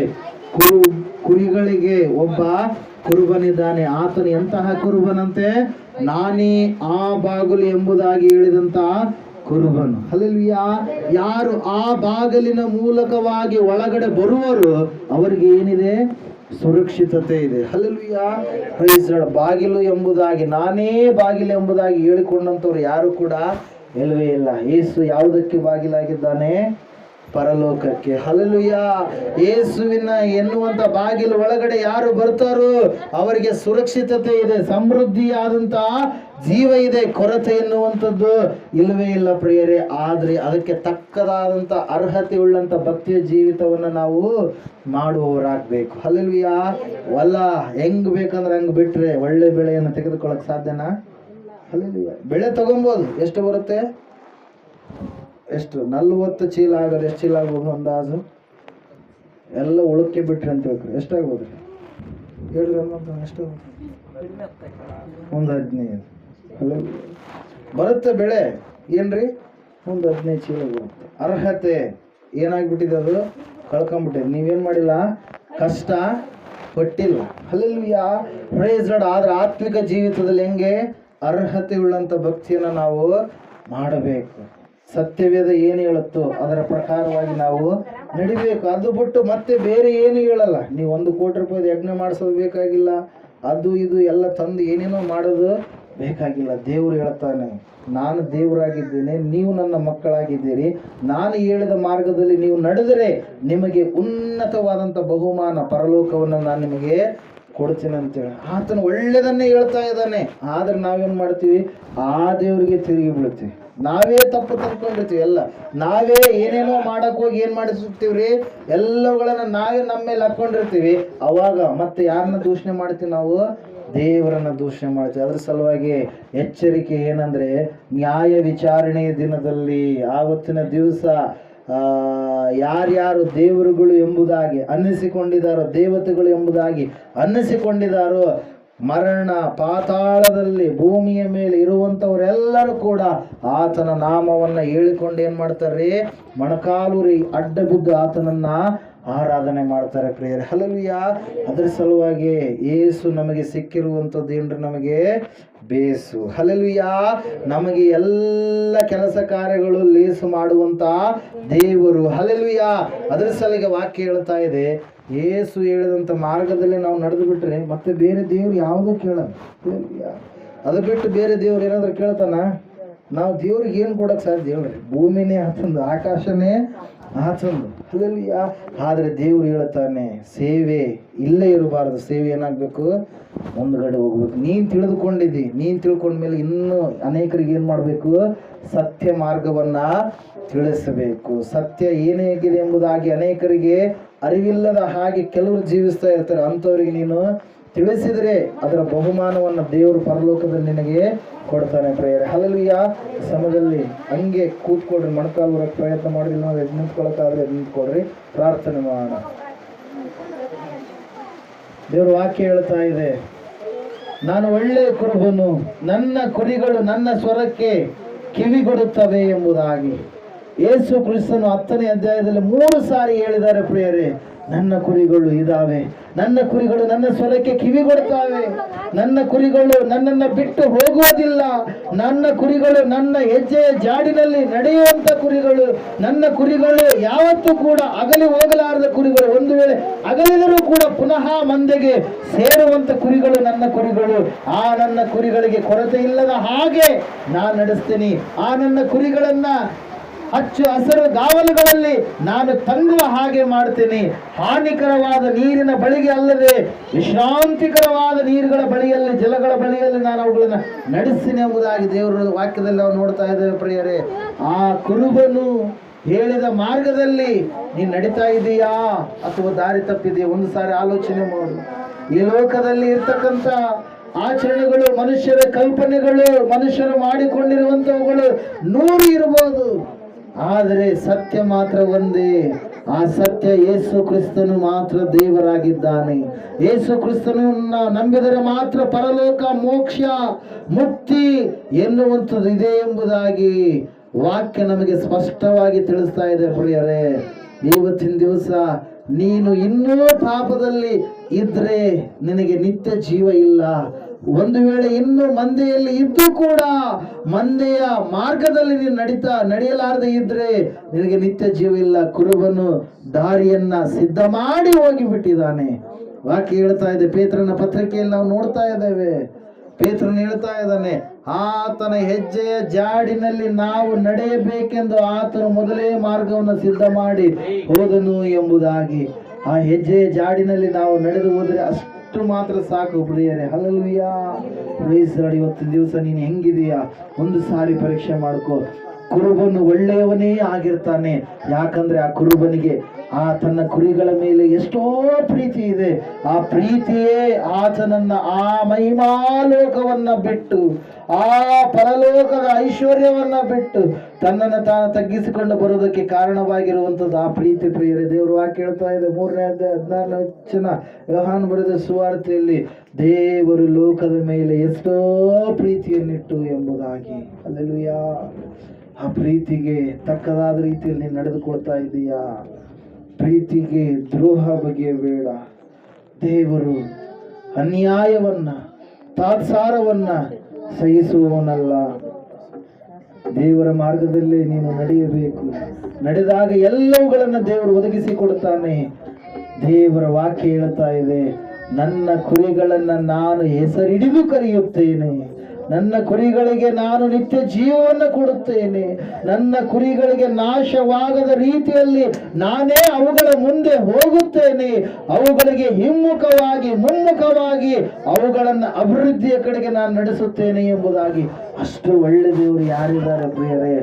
ಕುರಿಗಳಿಗೆ ಒಬ್ಬ ಕುರುಬನಿದ್ದಾನೆ. ಆತನು ಎಂತಹ ಕುರುಬನಂತೆ? ನಾನೇ ಆ ಬಾಗಿಲು ಎಂಬುದಾಗಿ ಹೇಳಿದಂತ ಕುರುಬನು. ಹಲ್ಲೆಲೂಯಾ. ಯಾರು ಆ ಬಾಗಿಲಿನ ಮೂಲಕವಾಗಿ ಒಳಗಡೆ ಬರುವರು ಅವರಿಗೆ ಏನಿದೆ? ಸುರಕ್ಷಿತತೆ ಇದೆ. ಹಲ್ಲೆಲೂಯಾ. Praise Lord. ಬಾಗಿಲು ಎಂಬುದಾಗಿ, ನಾನೇ ಬಾಗಿಲು ಎಂಬುದಾಗಿ ಹೇಳಿಕೊಂಡಂತವ್ರು ಯಾರು ಕೂಡ ಇಲ್ಲವೇ ಇಲ್ಲ. ಯೇಸು ಯಾವುದಕ್ಕೆ ಬಾಗಿಲಾಗಿದ್ದಾನೆ? ಪರಲೋಕಕ್ಕೆ. ಹಲ್ಲೆಲೂಯಾ. ಯೇಸುವಿನ ಎನ್ನುವಂತ ಬಾಗಿಲು ಒಳಗಡೆ ಯಾರು ಬರ್ತಾರೋ ಅವರಿಗೆ ಸುರಕ್ಷಿತತೆ ಇದೆ, ಸಮೃದ್ಧಿಯಾದಂತ ಜೀವ ಇದೆ. ಕೊರತೆ ಎನ್ನುವಂಥದ್ದು ಇಲ್ಲವೇ ಇಲ್ಲ ಪ್ರಿಯರೇ. ಆದ್ರೆ ಅದಕ್ಕೆ ತಕ್ಕದಾದಂತ ಅರ್ಹತೆ ಉಳ್ಳಂತ ಭಕ್ತಿಯ ಜೀವಿತವನ್ನ ನಾವು ಮಾಡುವವರಾಗಬೇಕು. ಹಲ್ಲೆಲೂಯಾ. ವಲ್ಲ ಹೆಂಗ್ ಬೇಕಂದ್ರೆ ಹಂಗ್ ಬಿಟ್ರೆ ಒಳ್ಳೆ ಬೆಳೆಯನ್ನು ತೆಗೆದುಕೊಳ್ಳಕ್ ಸಾಧ್ಯನಾ? ಹಲ್ಲೆಲೂಯಾ. ಬೆಳೆ ತಗೊಬೋದು. ಎಷ್ಟು ಬರುತ್ತೆ? ಎಷ್ಟು? 40 ಚೀಲ ಆಗಲ್ಲ. ಎಷ್ಟು ಚೀಲ ಆಗ್ಬೋದು ಅಂದಾಜು? ಎಲ್ಲ ಉಳಕ್ಕೆ ಬಿಟ್ರಿ ಅಂತ ಹೇಳ್ತಾರೆ. ಎಷ್ಟಾಗ್ಬೋದು? ಹೇಳ್ರಿ. ಎಷ್ಟು? ಒಂದು 15 ಬರುತ್ತೆ ಬೆಳೆ. ಏನ್ರಿ? ಒಂದು 15 ಚೀಲ ಬರುತ್ತೆ. ಅರ್ಹತೆ ಏನಾಗ್ಬಿಟ್ಟಿದೆ? ಅದು ಕಳ್ಕೊಂಡ್ಬಿಟ್ಟಿದೆ. ನೀವೇನ್ ಮಾಡಿಲ್ಲ? ಕಷ್ಟ ಪಟ್ಟಿಲ್ಲ. ಹಲ್ಲೆಲೂಯಾ. Praise lord. ಆದ್ರೆ ಆತ್ಮಿಕ ಜೀವಿತದಲ್ಲಿ ಹೆಂಗೆ? ಅರ್ಹತೆ ಉಳ್ಳಂತ ಭಕ್ತಿಯನ್ನ ನಾವು ಮಾಡಬೇಕು. ಸತ್ಯವೇದ ಏನು ಹೇಳುತ್ತೋ ಅದರ ಪ್ರಕಾರವಾಗಿ ನಾವು ನಡಿಬೇಕು. ಅದು ಬಿಟ್ಟು ಮತ್ತೆ ಬೇರೆ ಏನು ಹೇಳಲ್ಲ. ನೀವು 1 ಕೋಟಿ ರೂಪಾಯಿ ಯಜ್ಞ ಮಾಡಿಸೋದು ಬೇಕಾಗಿಲ್ಲ. ಅದು ಇದು ಎಲ್ಲ ತಂದು ಏನೇನೋ ಮಾಡೋದು ಬೇಕಾಗಿಲ್ಲ. ದೇವರು ಹೇಳ್ತಾನೆ, ನಾನು ದೇವರಾಗಿದ್ದೇನೆ, ನೀವು ನನ್ನ ಮಕ್ಕಳಾಗಿದ್ದೀರಿ. ನಾನು ಹೇಳಿದ ಮಾರ್ಗದಲ್ಲಿ ನೀವು ನಡೆದರೆ ನಿಮಗೆ ಉನ್ನತವಾದಂಥ ಬಹುಮಾನ ಪರಲೋಕವನ್ನು ನಾನು ನಿಮಗೆ ಕೊಡ್ತೀನಿ ಅಂತೇಳಿ ಆತನು ಒಳ್ಳೆಯದನ್ನೇ ಹೇಳ್ತಾ ಇದ್ದಾನೆ. ಆದರೆ ನಾವೇನು ಮಾಡ್ತೀವಿ? ಆ ದೇವರಿಗೆ ತಿರುಗಿ ಬೀಳ್ತೀವಿ. ನಾವೇ ತಪ್ಪು ತಂದ್ಕೊಂಡಿರ್ತೀವಿ. ಎಲ್ಲ ನಾವೇ ಏನೇನೋ ಮಾಡಕ್ಕೆ ಹೋಗಿ ಏನು ಮಾಡಿಸುತ್ತೀವ್ರಿ? ಎಲ್ಲವುಗಳನ್ನು ನಾವೇ ನಮ್ಮ ಮೇಲೆ ಹಾಕ್ಕೊಂಡಿರ್ತೀವಿ. ಅವಾಗ ಮತ್ತೆ ಯಾರನ್ನ ದೂಷಣೆ ಮಾಡ್ತೀವಿ? ನಾವು ದೇವರನ್ನ ದೂಷಣೆ ಮಾಡ್ತೀವಿ. ಅದ್ರ ಸಲುವಾಗಿ ಎಚ್ಚರಿಕೆ ಏನಂದ್ರೆ, ನ್ಯಾಯ ವಿಚಾರಣೆಯ ದಿನದಲ್ಲಿ ಆವತ್ತಿನ ದಿವಸ ಯಾರ್ಯಾರು ದೇವರುಗಳು ಎಂಬುದಾಗಿ ಅನ್ನಿಸಿಕೊಂಡಿದ್ದಾರೋ, ದೇವತೆಗಳು ಎಂಬುದಾಗಿ ಅನ್ನಿಸಿಕೊಂಡಿದ್ದಾರೋ, ಮರಣ ಪಾತಾಳದಲ್ಲಿ ಭೂಮಿಯ ಮೇಲೆ ಇರುವಂಥವರೆಲ್ಲರೂ ಕೂಡ ಆತನ ನಾಮವನ್ನು ಹೇಳಿಕೊಂಡು ಏನು ಮಾಡ್ತಾರೆ? ಮೊಣಕಾಲೂರಿ ಅಡ್ಡ ಬಿದ್ದು ಆತನನ್ನ ಆರಾಧನೆ ಮಾಡ್ತಾರೆ ಪ್ರಿಯರೇ. ಹಲ್ಲೆಲೂಯಾ. ಅದರ ಸಲುವಾಗಿ ಯೇಸು ನಮಗೆ ಸಿಕ್ಕಿರುವಂಥದ್ದು ಏನ್ರಿ? ನಮಗೆ ಬೇಸು. ಹಲ್ಲೆಲೂಯಾ. ನಮಗೆ ಎಲ್ಲ ಕೆಲಸ ಕಾರ್ಯಗಳು ಲೇಸು ಮಾಡುವಂತ ದೇವರು. ಹಲ್ಲೆಲೂಯಾ. ಅದರ ಸಲುವಾಗಿ ವಾಕ್ಯ ಹೇಳ್ತಾ ಇದೆ, ಯೇಸು ಹೇಳಿದಂಥ ಮಾರ್ಗದಲ್ಲಿ ನಾವು ನಡೆದು ಬಿಟ್ರೆ ಮತ್ತೆ ಬೇರೆ ದೇವ್ರು ಯಾವುದೂ ಕೇಳಲ್ಲ. ಅದು ಬಿಟ್ಟು ಬೇರೆ ದೇವ್ರು ಏನಾದರೂ ಕೇಳ್ತಾನ? ನಾವು ದೇವ್ರಿಗೆ ಏನು ಕೊಡೋಕ್ಕೆ ಸಾಧ್ಯ ಹೇಳ್ರಿ? ಭೂಮಿನೇ ಆತಂದು, ಆಕಾಶನೇ ಆತಂದು. ಹಲ್ಲೆಲೂಯಾ. ಆದರೆ ದೇವ್ರು ಹೇಳ್ತಾನೆ, ಸೇವೆ ಇಲ್ಲೇ ಇರಬಾರ್ದು, ಸೇವೆ ಏನಾಗಬೇಕು? ಮುಂದ್ಗಡೆ ಹೋಗ್ಬೇಕು. ನೀನು ತಿಳಿದುಕೊಂಡಿದ್ದಿ, ನೀನು ತಿಳ್ಕೊಂಡ್ಮೇಲೆ ಇನ್ನೂ ಅನೇಕರಿಗೆ ಏನು ಮಾಡಬೇಕು? ಸತ್ಯ ಮಾರ್ಗವನ್ನು ತಿಳಿಸಬೇಕು. ಸತ್ಯ ಏನೇ ಆಗಿದೆ ಎಂಬುದಾಗಿ ಅನೇಕರಿಗೆ ಅರಿವಿಲ್ಲದ ಹಾಗೆ ಕೆಲವರು ಜೀವಿಸ್ತಾ ಇರ್ತಾರೆ. ಅಂಥವ್ರಿಗೆ ನೀನು ತಿಳಿಸಿದರೆ ಅದರ ಬಹುಮಾನವನ್ನು ದೇವರು ಪರಲೋಕದಲ್ಲಿ ನಿನಗೆ ಕೊಡ್ತಾನೆ ಪ್ರೇಯರ್. ಹಲ್ಲೆಲೂಯಾ. ಸಮಯದಲ್ಲಿ ಹಂಗೆ ಕೂತ್ಕೊಡ್ರಿ, ಮೊಣಕಾಲು ಬರೋಕ್ಕೆ ಪ್ರಯತ್ನ ಮಾಡಿಲ್ಲ, ನಾವು ಎದ್ದು ನಿಂತ್ಕೊಳ್ಳೋಕ್ಕಾದ್ರೆ ನಿಂತ್ಕೊಡ್ರಿ, ಪ್ರಾರ್ಥನೆ ಮಾಡೋಣ. ದೇವರು ವಾಕ್ಯ ಹೇಳ್ತಾ ಇದೆ, ನಾನು ಒಳ್ಳೆಯ ಕುರುಬನು, ನನ್ನ ಕುರಿಗಳು ನನ್ನ ಸ್ವರಕ್ಕೆ ಕಿವಿಗೊಡುತ್ತವೆ ಎಂಬುದಾಗಿ ಯೇಸು ಕ್ರಿಸ್ತನು 10ನೇ ಅಧ್ಯಾಯದಲ್ಲಿ 3 ಸಾರಿ ಹೇಳಿದ್ದಾರೆ ಪ್ರಿಯರೇ. ನನ್ನ ಕುರಿಗಳು ಇದಾವೆ, ನನ್ನ ಕುರಿಗಳು ನನ್ನ ಸ್ವರಕ್ಕೆ ಕಿವಿಗೊಡ್ತಾವೆ, ನನ್ನ ಕುರಿಗಳು ನನ್ನನ್ನು ಬಿಟ್ಟು ಹೋಗುವುದಿಲ್ಲ, ನನ್ನ ಕುರಿಗಳು ನನ್ನ ಹೆಜ್ಜೆಯ ಜಾಡಿನಲ್ಲಿ ನಡೆಯುವಂಥ ಕುರಿಗಳು, ನನ್ನ ಕುರಿಗಳು ಯಾವತ್ತೂ ಕೂಡ ಅಗಲಿ ಹೋಗಲಾರದ ಕುರಿಗಳು, ಒಂದು ವೇಳೆ ಅಗಲಿದರೂ ಕೂಡ ಪುನಃ ಮಂದೆಗೆ ಸೇರುವಂಥ ಕುರಿಗಳು ನನ್ನ ಕುರಿಗಳು. ಆ ನನ್ನ ಕುರಿಗಳಿಗೆ ಕೊರತೆ ಇಲ್ಲದ ಹಾಗೆ ನಾನು ನಡೆಸ್ತೀನಿ. ಆ ನನ್ನ ಕುರಿಗಳನ್ನ ಹಚ್ಚು ಹಸಿರು ಗಾವಲುಗಳಲ್ಲಿ ನಾನು ತಂಗುವ ಹಾಗೆ ಮಾಡ್ತೀನಿ. ಹಾನಿಕರವಾದ ನೀರಿನ ಬಳಿಗೆ ಅಲ್ಲದೆ ವಿಶ್ರಾಂತಿಕರವಾದ ನೀರುಗಳ ಬಳಿಯಲ್ಲಿ, ಜಲಗಳ ಬಳಿಯಲ್ಲಿ ನಾನು ಅವುಗಳನ್ನು ನಡೆಸ್ತೀನಿ ಎಂಬುದಾಗಿ ದೇವರ ವಾಕ್ಯದಲ್ಲಿ ನಾವು ನೋಡ್ತಾ ಇದ್ದೇವೆ ಪ್ರಿಯರೇ. ಆ ಕುರುಬನು ಹೇಳಿದ ಮಾರ್ಗದಲ್ಲಿ ನೀನು ನಡೀತಾ ಇದೀಯಾ ಅಥವಾ ದಾರಿ ತಪ್ಪಿದೆಯಾ? ಒಂದು ಸಾರಿ ಆಲೋಚನೆ ಮಾಡು. ಈ ಲೋಕದಲ್ಲಿ ಇರ್ತಕ್ಕಂಥ ಆಚರಣೆಗಳು, ಮನುಷ್ಯರ ಕಲ್ಪನೆಗಳು, ಮನುಷ್ಯರು ಮಾಡಿಕೊಂಡಿರುವಂಥವುಗಳು 100 ಇರಬಹುದು, ಆದರೆ ಸತ್ಯ ಮಾತ್ರ ಒಂದೇ. ಆ ಸತ್ಯ ಯೇಸು ಕ್ರಿಸ್ತನು ಮಾತ್ರ ದೇವರಾಗಿದ್ದಾನೆ. ಯೇಸು ಕ್ರಿಸ್ತನನ್ನ ನಂಬಿದರೆ ಮಾತ್ರ ಪರಲೋಕ, ಮೋಕ್ಷ, ಮುಕ್ತಿ ಎನ್ನುವಂಥದ್ದು ಇದೆ ಎಂಬುದಾಗಿ ವಾಕ್ಯ ನಮಗೆ ಸ್ಪಷ್ಟವಾಗಿ ತಿಳಿಸ್ತಾ ಇದೆ ಪ್ರಿಯರೇ. ಇವತ್ತಿನ ದಿವಸ ನೀನು ಇನ್ನೂ ಪಾಪದಲ್ಲಿ ಇದ್ರೆ ನಿನಗೆ ನಿತ್ಯ ಜೀವ ಇಲ್ಲ. ಒಂದು ವೇಳೆ ಇನ್ನು ಮಂದೆಯಲ್ಲಿ ಇದ್ದು ಕೂಡ ಮಂದೆಯ ಮಾರ್ಗದಲ್ಲಿ ನೀನು ನಡೆಯಲಾರದೆ ಇದ್ರೆ ನಿನಗೆ ನಿತ್ಯ ಜೀವ ಇಲ್ಲ. ಕುರುಬನು ದಾರಿಯನ್ನ ಸಿದ್ಧ ಮಾಡಿ ಹೋಗಿಬಿಟ್ಟಿದ್ದಾನೆ. ವಾಕ್ಯ ಹೇಳ್ತಾ ಇದೆ, ಪೇತ್ರನ ಪತ್ರಿಕೆಯಲ್ಲಿ ನಾವು ನೋಡ್ತಾ ಇದ್ದೇವೆ. ಪೇತ್ರನು ಹೇಳ್ತಾ ಇದ್ದಾನೆ, ಆತನ ಹೆಜ್ಜೆಯ ಜಾಡಿನಲ್ಲಿ ನಾವು ನಡೆಯಬೇಕೆಂದು ಆತನು ಮೊದಲೇ ಮಾರ್ಗವನ್ನು ಸಿದ್ಧ ಮಾಡಿ ಹೋದನು ಎಂಬುದಾಗಿ. ಆ ಹೆಜ್ಜೆಯ ಜಾಡಿನಲ್ಲಿ ನಾವು ನಡೆದು ಹೋದರೆ ಅಷ್ಟು ಮಾತ್ರ ಸಾಕು ಪ್ರಿಯರೇ. ಹಲ್ಲೆಲೂಯಾ. Praise Lord. ಇವತ್ತಿನ ದಿವಸ ನೀನು ಹೆಂಗಿದೀಯಾ ಒಂದು ಸಾರಿ ಪರೀಕ್ಷೆ ಮಾಡ್ಕೋ. ಕುರುಬನು ಒಳ್ಳೆಯವನೇ ಆಗಿರ್ತಾನೆ. ಯಾಕಂದ್ರೆ ಆ ಕುರುಬನಿಗೆ ಆ ತನ್ನ ಕುರಿಗಳ ಮೇಲೆ ಎಷ್ಟೋ ಪ್ರೀತಿ ಇದೆ. ಆ ಪ್ರೀತಿಯೇ ಆತನನ್ನ ಆ ಮಹಿಮಾಲೋಕವನ್ನ ಬಿಟ್ಟು, ಆ ಪರಲೋಕದ ಐಶ್ವರ್ಯವನ್ನ ಬಿಟ್ಟು ತನ್ನನ್ನು ತಾನು ತಗ್ಗಿಸಿಕೊಂಡು ಬರೋದಕ್ಕೆ ಕಾರಣವಾಗಿರುವಂಥದ್ದು ಆ ಪ್ರೀತಿ ಪ್ರಿಯರೇ. ದೇವರು ವಾಕ್ಯ ಹೇಳ್ತಾ ಇದೆ 3ನೇ ಅಧ್ಯಾಯ 16ನೇ ವಚನ, ಯೋಹಾನ ಬರೆದ ಸುವಾರ್ತೆಯಲ್ಲಿ, ದೇವರು ಲೋಕದ ಮೇಲೆ ಎಷ್ಟೋ ಪ್ರೀತಿಯನ್ನಿಟ್ಟು ಎಂಬುದಾಗಿ. ಹಲ್ಲೆಲೂಯಾ. ಆ ಪ್ರೀತಿಗೆ ತಕ್ಕದಾದ ರೀತಿಯಲ್ಲಿ ನಡೆದುಕೊಳ್ತಾ ಇದೀಯಾ? ಪ್ರೀತಿಗೆ ದ್ರೋಹ ಬಗೆಯಬೇಡ. ದೇವರು ಅನ್ಯಾಯವನ್ನ, ತಾತ್ಸಾರವನ್ನ ಸಹಿಸುವವನಲ್ಲ. ದೇವರ ಮಾರ್ಗದಲ್ಲಿ ನೀನು ನಡೆಯಬೇಕು. ನಡೆದಾಗ ಎಲ್ಲವುಗಳನ್ನು ದೇವರು ಒದಗಿಸಿಕೊಡುತ್ತಾನೆ. ದೇವರ ವಾಕ್ಯ ಹೇಳ್ತಾ ಇದೆ, ನನ್ನ ಕುರಿಗಳನ್ನ ನಾನು ಹೆಸರಿಡಿದು ಕರೆಯುತ್ತೇನೆ, ನನ್ನ ಕುರಿಗಳಿಗೆ ನಾನು ನಿತ್ಯ ಜೀವವನ್ನು ಕೊಡುತ್ತೇನೆ. ನನ್ನ ಕುರಿಗಳಿಗೆ ನಾಶವಾಗದ ರೀತಿಯಲ್ಲಿ ನಾನೇ ಅವುಗಳ ಮುಂದೆ ಹೋಗುತ್ತೇನೆ. ಅವುಗಳಿಗೆ ಮುಮ್ಮುಖವಾಗಿ ಅವುಗಳನ್ನು ಅಭಿವೃದ್ಧಿಯ ಕಡೆಗೆ ನಾನು ನಡೆಸುತ್ತೇನೆ ಎಂಬುದಾಗಿ. ಅಷ್ಟು ಒಳ್ಳೆ ದೇವರು ಯಾರಿದ್ದಾರೆ ಪ್ರಿಯರೇ?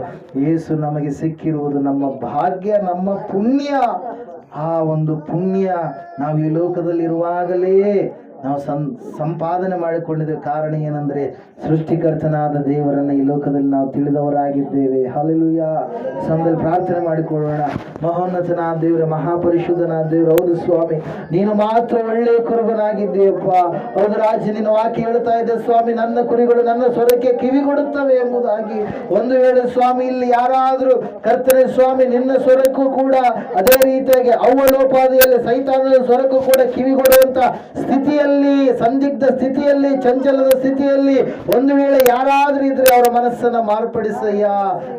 ಯೇಸು ನಮಗೆ ಸಿಕ್ಕಿರುವುದು ನಮ್ಮ ಭಾಗ್ಯ, ನಮ್ಮ ಪುಣ್ಯ. ಆ ಒಂದು ಪುಣ್ಯ ನಾವು ಈ ಲೋಕದಲ್ಲಿರುವಾಗಲೇ ನಾವು ಸಂಪಾದನೆ ಮಾಡಿಕೊಂಡಿದ್ದೇವೆ. ಕಾರಣ ಏನಂದ್ರೆ ಸೃಷ್ಟಿಕರ್ತನಾದ ದೇವರನ್ನ ಈ ಲೋಕದಲ್ಲಿ ನಾವು ತಿಳಿದವರಾಗಿದ್ದೇವೆ. ಹಲ್ಲೆಲೂಯಾ. ಸಮಯದಲ್ಲಿ ಪ್ರಾರ್ಥನೆ ಮಾಡಿಕೊಳ್ಳೋಣ. ಮಹೋನ್ನತನಾದ ದೇವರ, ಮಹಾಪರಿಶುದ್ಧನಾದ ದೇವರು, ಹೌದು ಸ್ವಾಮಿ, ನೀನು ಮಾತ್ರ ಒಳ್ಳೆಯ ಕುರುಬನಾಗಿದ್ದೀಯಪ್ಪ. ಹೌದು ರಾಜ, ನಿನ್ನ ವಾಕ್ಯ ಹೇಳ್ತಾ ಇದೆ ಸ್ವಾಮಿ, ನನ್ನ ಕುರಿಗಳು ನನ್ನ ಸ್ವರಕ್ಕೆ ಕಿವಿಗೊಡುತ್ತವೆ ಎಂಬುದಾಗಿ. ಒಂದು ವೇಳೆ ಸ್ವಾಮಿ ಇಲ್ಲಿ ಯಾರಾದರೂ ಕರ್ತನೆ ಸ್ವಾಮಿ ನಿನ್ನ ಸ್ವರಕ್ಕೂ ಕೂಡ ಅದೇ ರೀತಿಯಾಗಿ ಅವ್ವಲೋಪಾದಿಯಲ್ಲಿ ಸೈತಾನದ ಸ್ವರಕ್ಕೂ ಕೂಡ ಕಿವಿಗೊಡುವಂತ ಸ್ಥಿತಿಯಲ್ಲಿ, ಸಂದಿಗ್ಧ ಸ್ಥಿತಿಯಲ್ಲಿ, ಚಂಚಲದ ಸ್ಥಿತಿಯಲ್ಲಿ ಒಂದು ವೇಳೆ ಯಾರಾದ್ರೂ ಇದ್ರೆ ಅವರ ಮನಸ್ಸನ್ನ ಮಾರ್ಪಡಿಸಯ್ಯ.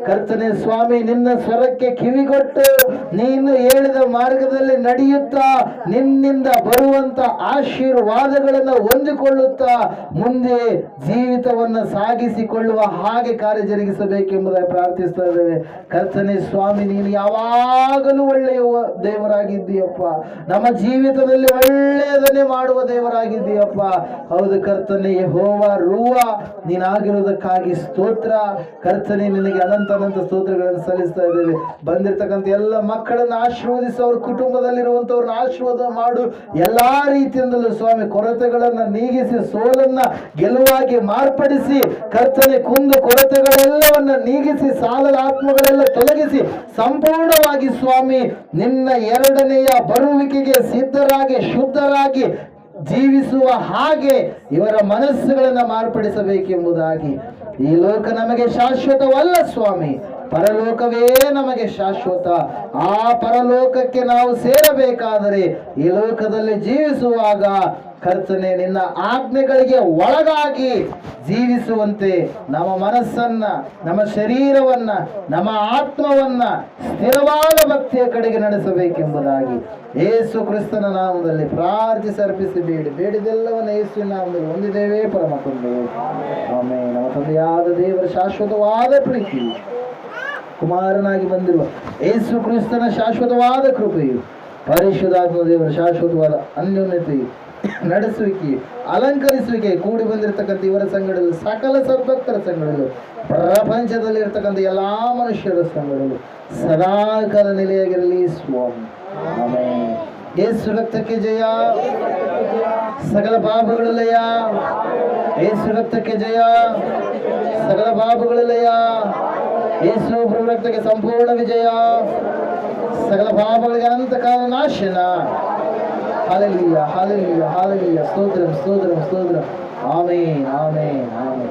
ಕರ್ತನೆ ಸ್ವಾಮಿ, ನಿನ್ನ ಸ್ವರಕ್ಕೆ ಕಿವಿಗೊಟ್ಟು ನೀನು ಹೇಳಿದ ಮಾರ್ಗದಲ್ಲಿ ನಡೆಯುತ್ತಾ ನಿನ್ನಿಂದ ಬರುವಂತ ಆಶೀರ್ವಾದಗಳನ್ನು ಹೊಂದಿಕೊಳ್ಳುತ್ತಾ ಮುಂದೆ ಜೀವಿತವನ್ನ ಸಾಗಿಸಿಕೊಳ್ಳುವ ಹಾಗೆ ಕಾರ್ಯ ಜರುಗಿಸಬೇಕೆಂಬುದಾಗಿ ಪ್ರಾರ್ಥಿಸ್ತಾ ಇದ್ದೇವೆ. ಕರ್ತನೆ ಸ್ವಾಮಿ, ನೀನು ಯಾವಾಗಲೂ ಒಳ್ಳೆಯ ದೇವರಾಗಿದ್ದೀಯಪ್ಪ. ನಮ್ಮ ಜೀವಿತದಲ್ಲಿ ಒಳ್ಳೆಯದನ್ನೇ ಮಾಡುವ ದೇವರಾಗಿದ್ದೀಯಪ್ಪ. ಹೌದು ಕರ್ತನೆ, ಯೆಹೋವ ರೂವ ನೀನಾಗಿರುವುದಕ್ಕಾಗಿ ಸ್ತೋತ್ರ. ಕರ್ತನೆ, ನಿನಗೆ ಅನಂತ ಸ್ತೋತ್ರಗಳನ್ನು ಸಲ್ಲಿಸ್ತಾ ಇದ್ದೇವೆ. ಬಂದಿರತಕ್ಕಂಥ ಎಲ್ಲ ಮಕ್ಕಳನ್ನು ಆಶೀರ್ವದಿಸಿ, ಅವ್ರ ಕುಟುಂಬದಲ್ಲಿರುವಂತವ್ರನ್ನ ಆಶೀರ್ವಾದ ಮಾಡು. ಎಲ್ಲಾ ರೀತಿಯಿಂದಲೂ ಸ್ವಾಮಿ ಕೊರತೆಗಳನ್ನ ನೀಗಿಸಿ, ಸೋಲನ್ನ ಗೆಲುವಾಗಿ ಮಾರ್ಪಡಿಸಿ, ಕರ್ತನೆ ಕುಂದು ಕೊರತೆಗಳೆಲ್ಲವನ್ನ ನೀಗಿಸಿ, ಸಾಲದ ಆತ್ಮಗಳೆಲ್ಲ ತೊಲಗಿಸಿ, ಸಂಪೂರ್ಣವಾಗಿ ಸ್ವಾಮಿ ನಿನ್ನ ಎರಡನೆಯ ಬರುವಿಕೆಗೆ ಸಿದ್ಧರಾಗಿ ಶುದ್ಧರಾಗಿ ಜೀವಿಸುವ ಹಾಗೆ ಇವರ ಮನಸ್ಸುಗಳನ್ನು ಮಾರ್ಪಡಿಸಬೇಕೆಂಬುದಾಗಿ. ಈ ಲೋಕ ನಮಗೆ ಶಾಶ್ವತವಲ್ಲ ಸ್ವಾಮಿ, ಪರಲೋಕವೇ ನಮಗೆ ಶಾಶ್ವತ. ಆ ಪರಲೋಕಕ್ಕೆ ನಾವು ಸೇರಬೇಕಾದರೆ ಈ ಲೋಕದಲ್ಲಿ ಜೀವಿಸುವಾಗ ಕರ್ತನೆ ನಿನ್ನ ಆಜ್ಞೆಗಳಿಗೆ ಒಳಗಾಗಿ ಜೀವಿಸುವಂತೆ ನಮ್ಮ ಮನಸ್ಸನ್ನ, ನಮ್ಮ ಶರೀರವನ್ನ, ನಮ್ಮ ಆತ್ಮವನ್ನ ಸ್ಥಿರವಾದ ಭಕ್ತಿಯ ಕಡೆಗೆ ನಡೆಸಬೇಕೆಂಬುದಾಗಿ ಯೇಸು ಕ್ರಿಸ್ತನ ನಾಮದಲ್ಲಿ ಪ್ರಾರ್ಥಿಸಿ ಅರ್ಪಿಸಿ ಬೇಡಿದೆಲ್ಲವನ್ನ ಯೇಸುವಿನ ನಾಮದಲ್ಲಿ ಹೊಂದಿದ್ದೇವೆ ಪರಮ ತಂದೆಯೇ. ಆಮೆನ್. ನಮ್ಮ ತಂದೆಯಾದ ದೇವರ ಶಾಶ್ವತವಾದ ಪ್ರೀತಿ, ಕುಮಾರನಾಗಿ ಬಂದಿರುವ ಯೇಸು ಕ್ರಿಸ್ತನ ಶಾಶ್ವತವಾದ ಕೃಪೆಯು, ಪರಿಶುದ್ಧಾತ್ಮ ದೇವರ ಶಾಶ್ವತವಾದ ಅನ್ಯೋನ್ಯತೆಯು, ನಡೆಸುವಿಕೆ, ಅಲಂಕರಿಸುವಿಕೆ, ಕೂಡಿ ಬಂದಿರತಕ್ಕಂಥ ಇವರ ಸಂಘಡಲು, ಸಕಲ ಸದ್ಭಕ್ತರ ಸಂಘಡಲು, ಪ್ರಪಂಚದಲ್ಲಿ ಇರತಕ್ಕಂಥ ಎಲ್ಲಾ ಮನುಷ್ಯರ ಸಂಘಡಲು ಸದಾಕಾಲ ನೆಲೆಯಾಗಿರಲಿ ಸ್ವಾಮಿ. ಆಮೆನ್. ಯೇಸು ರಕ್ತಕ್ಕೆ ಜಯ, ಸಕಲ ಪಾಪಗಳ ಲಯ. ಯೇಸು ರಕ್ತಕ್ಕೆ ಜಯ, ಸಕಲ ಪಾಪಗಳ ಲಯ. ಯೇಸು ಪ್ರಭು ರಕ್ತಕ್ಕೆ ಸಂಪೂರ್ಣ ವಿಜಯ, ಸಕಲ ಪಾಪಗಳಿಗೆ ಅನಂತ ಕಾಲ ನಾಶನ. Hallelujah, hallelujah, hallelujah. Stotram, stotram, stotram. Amen, amen, amen.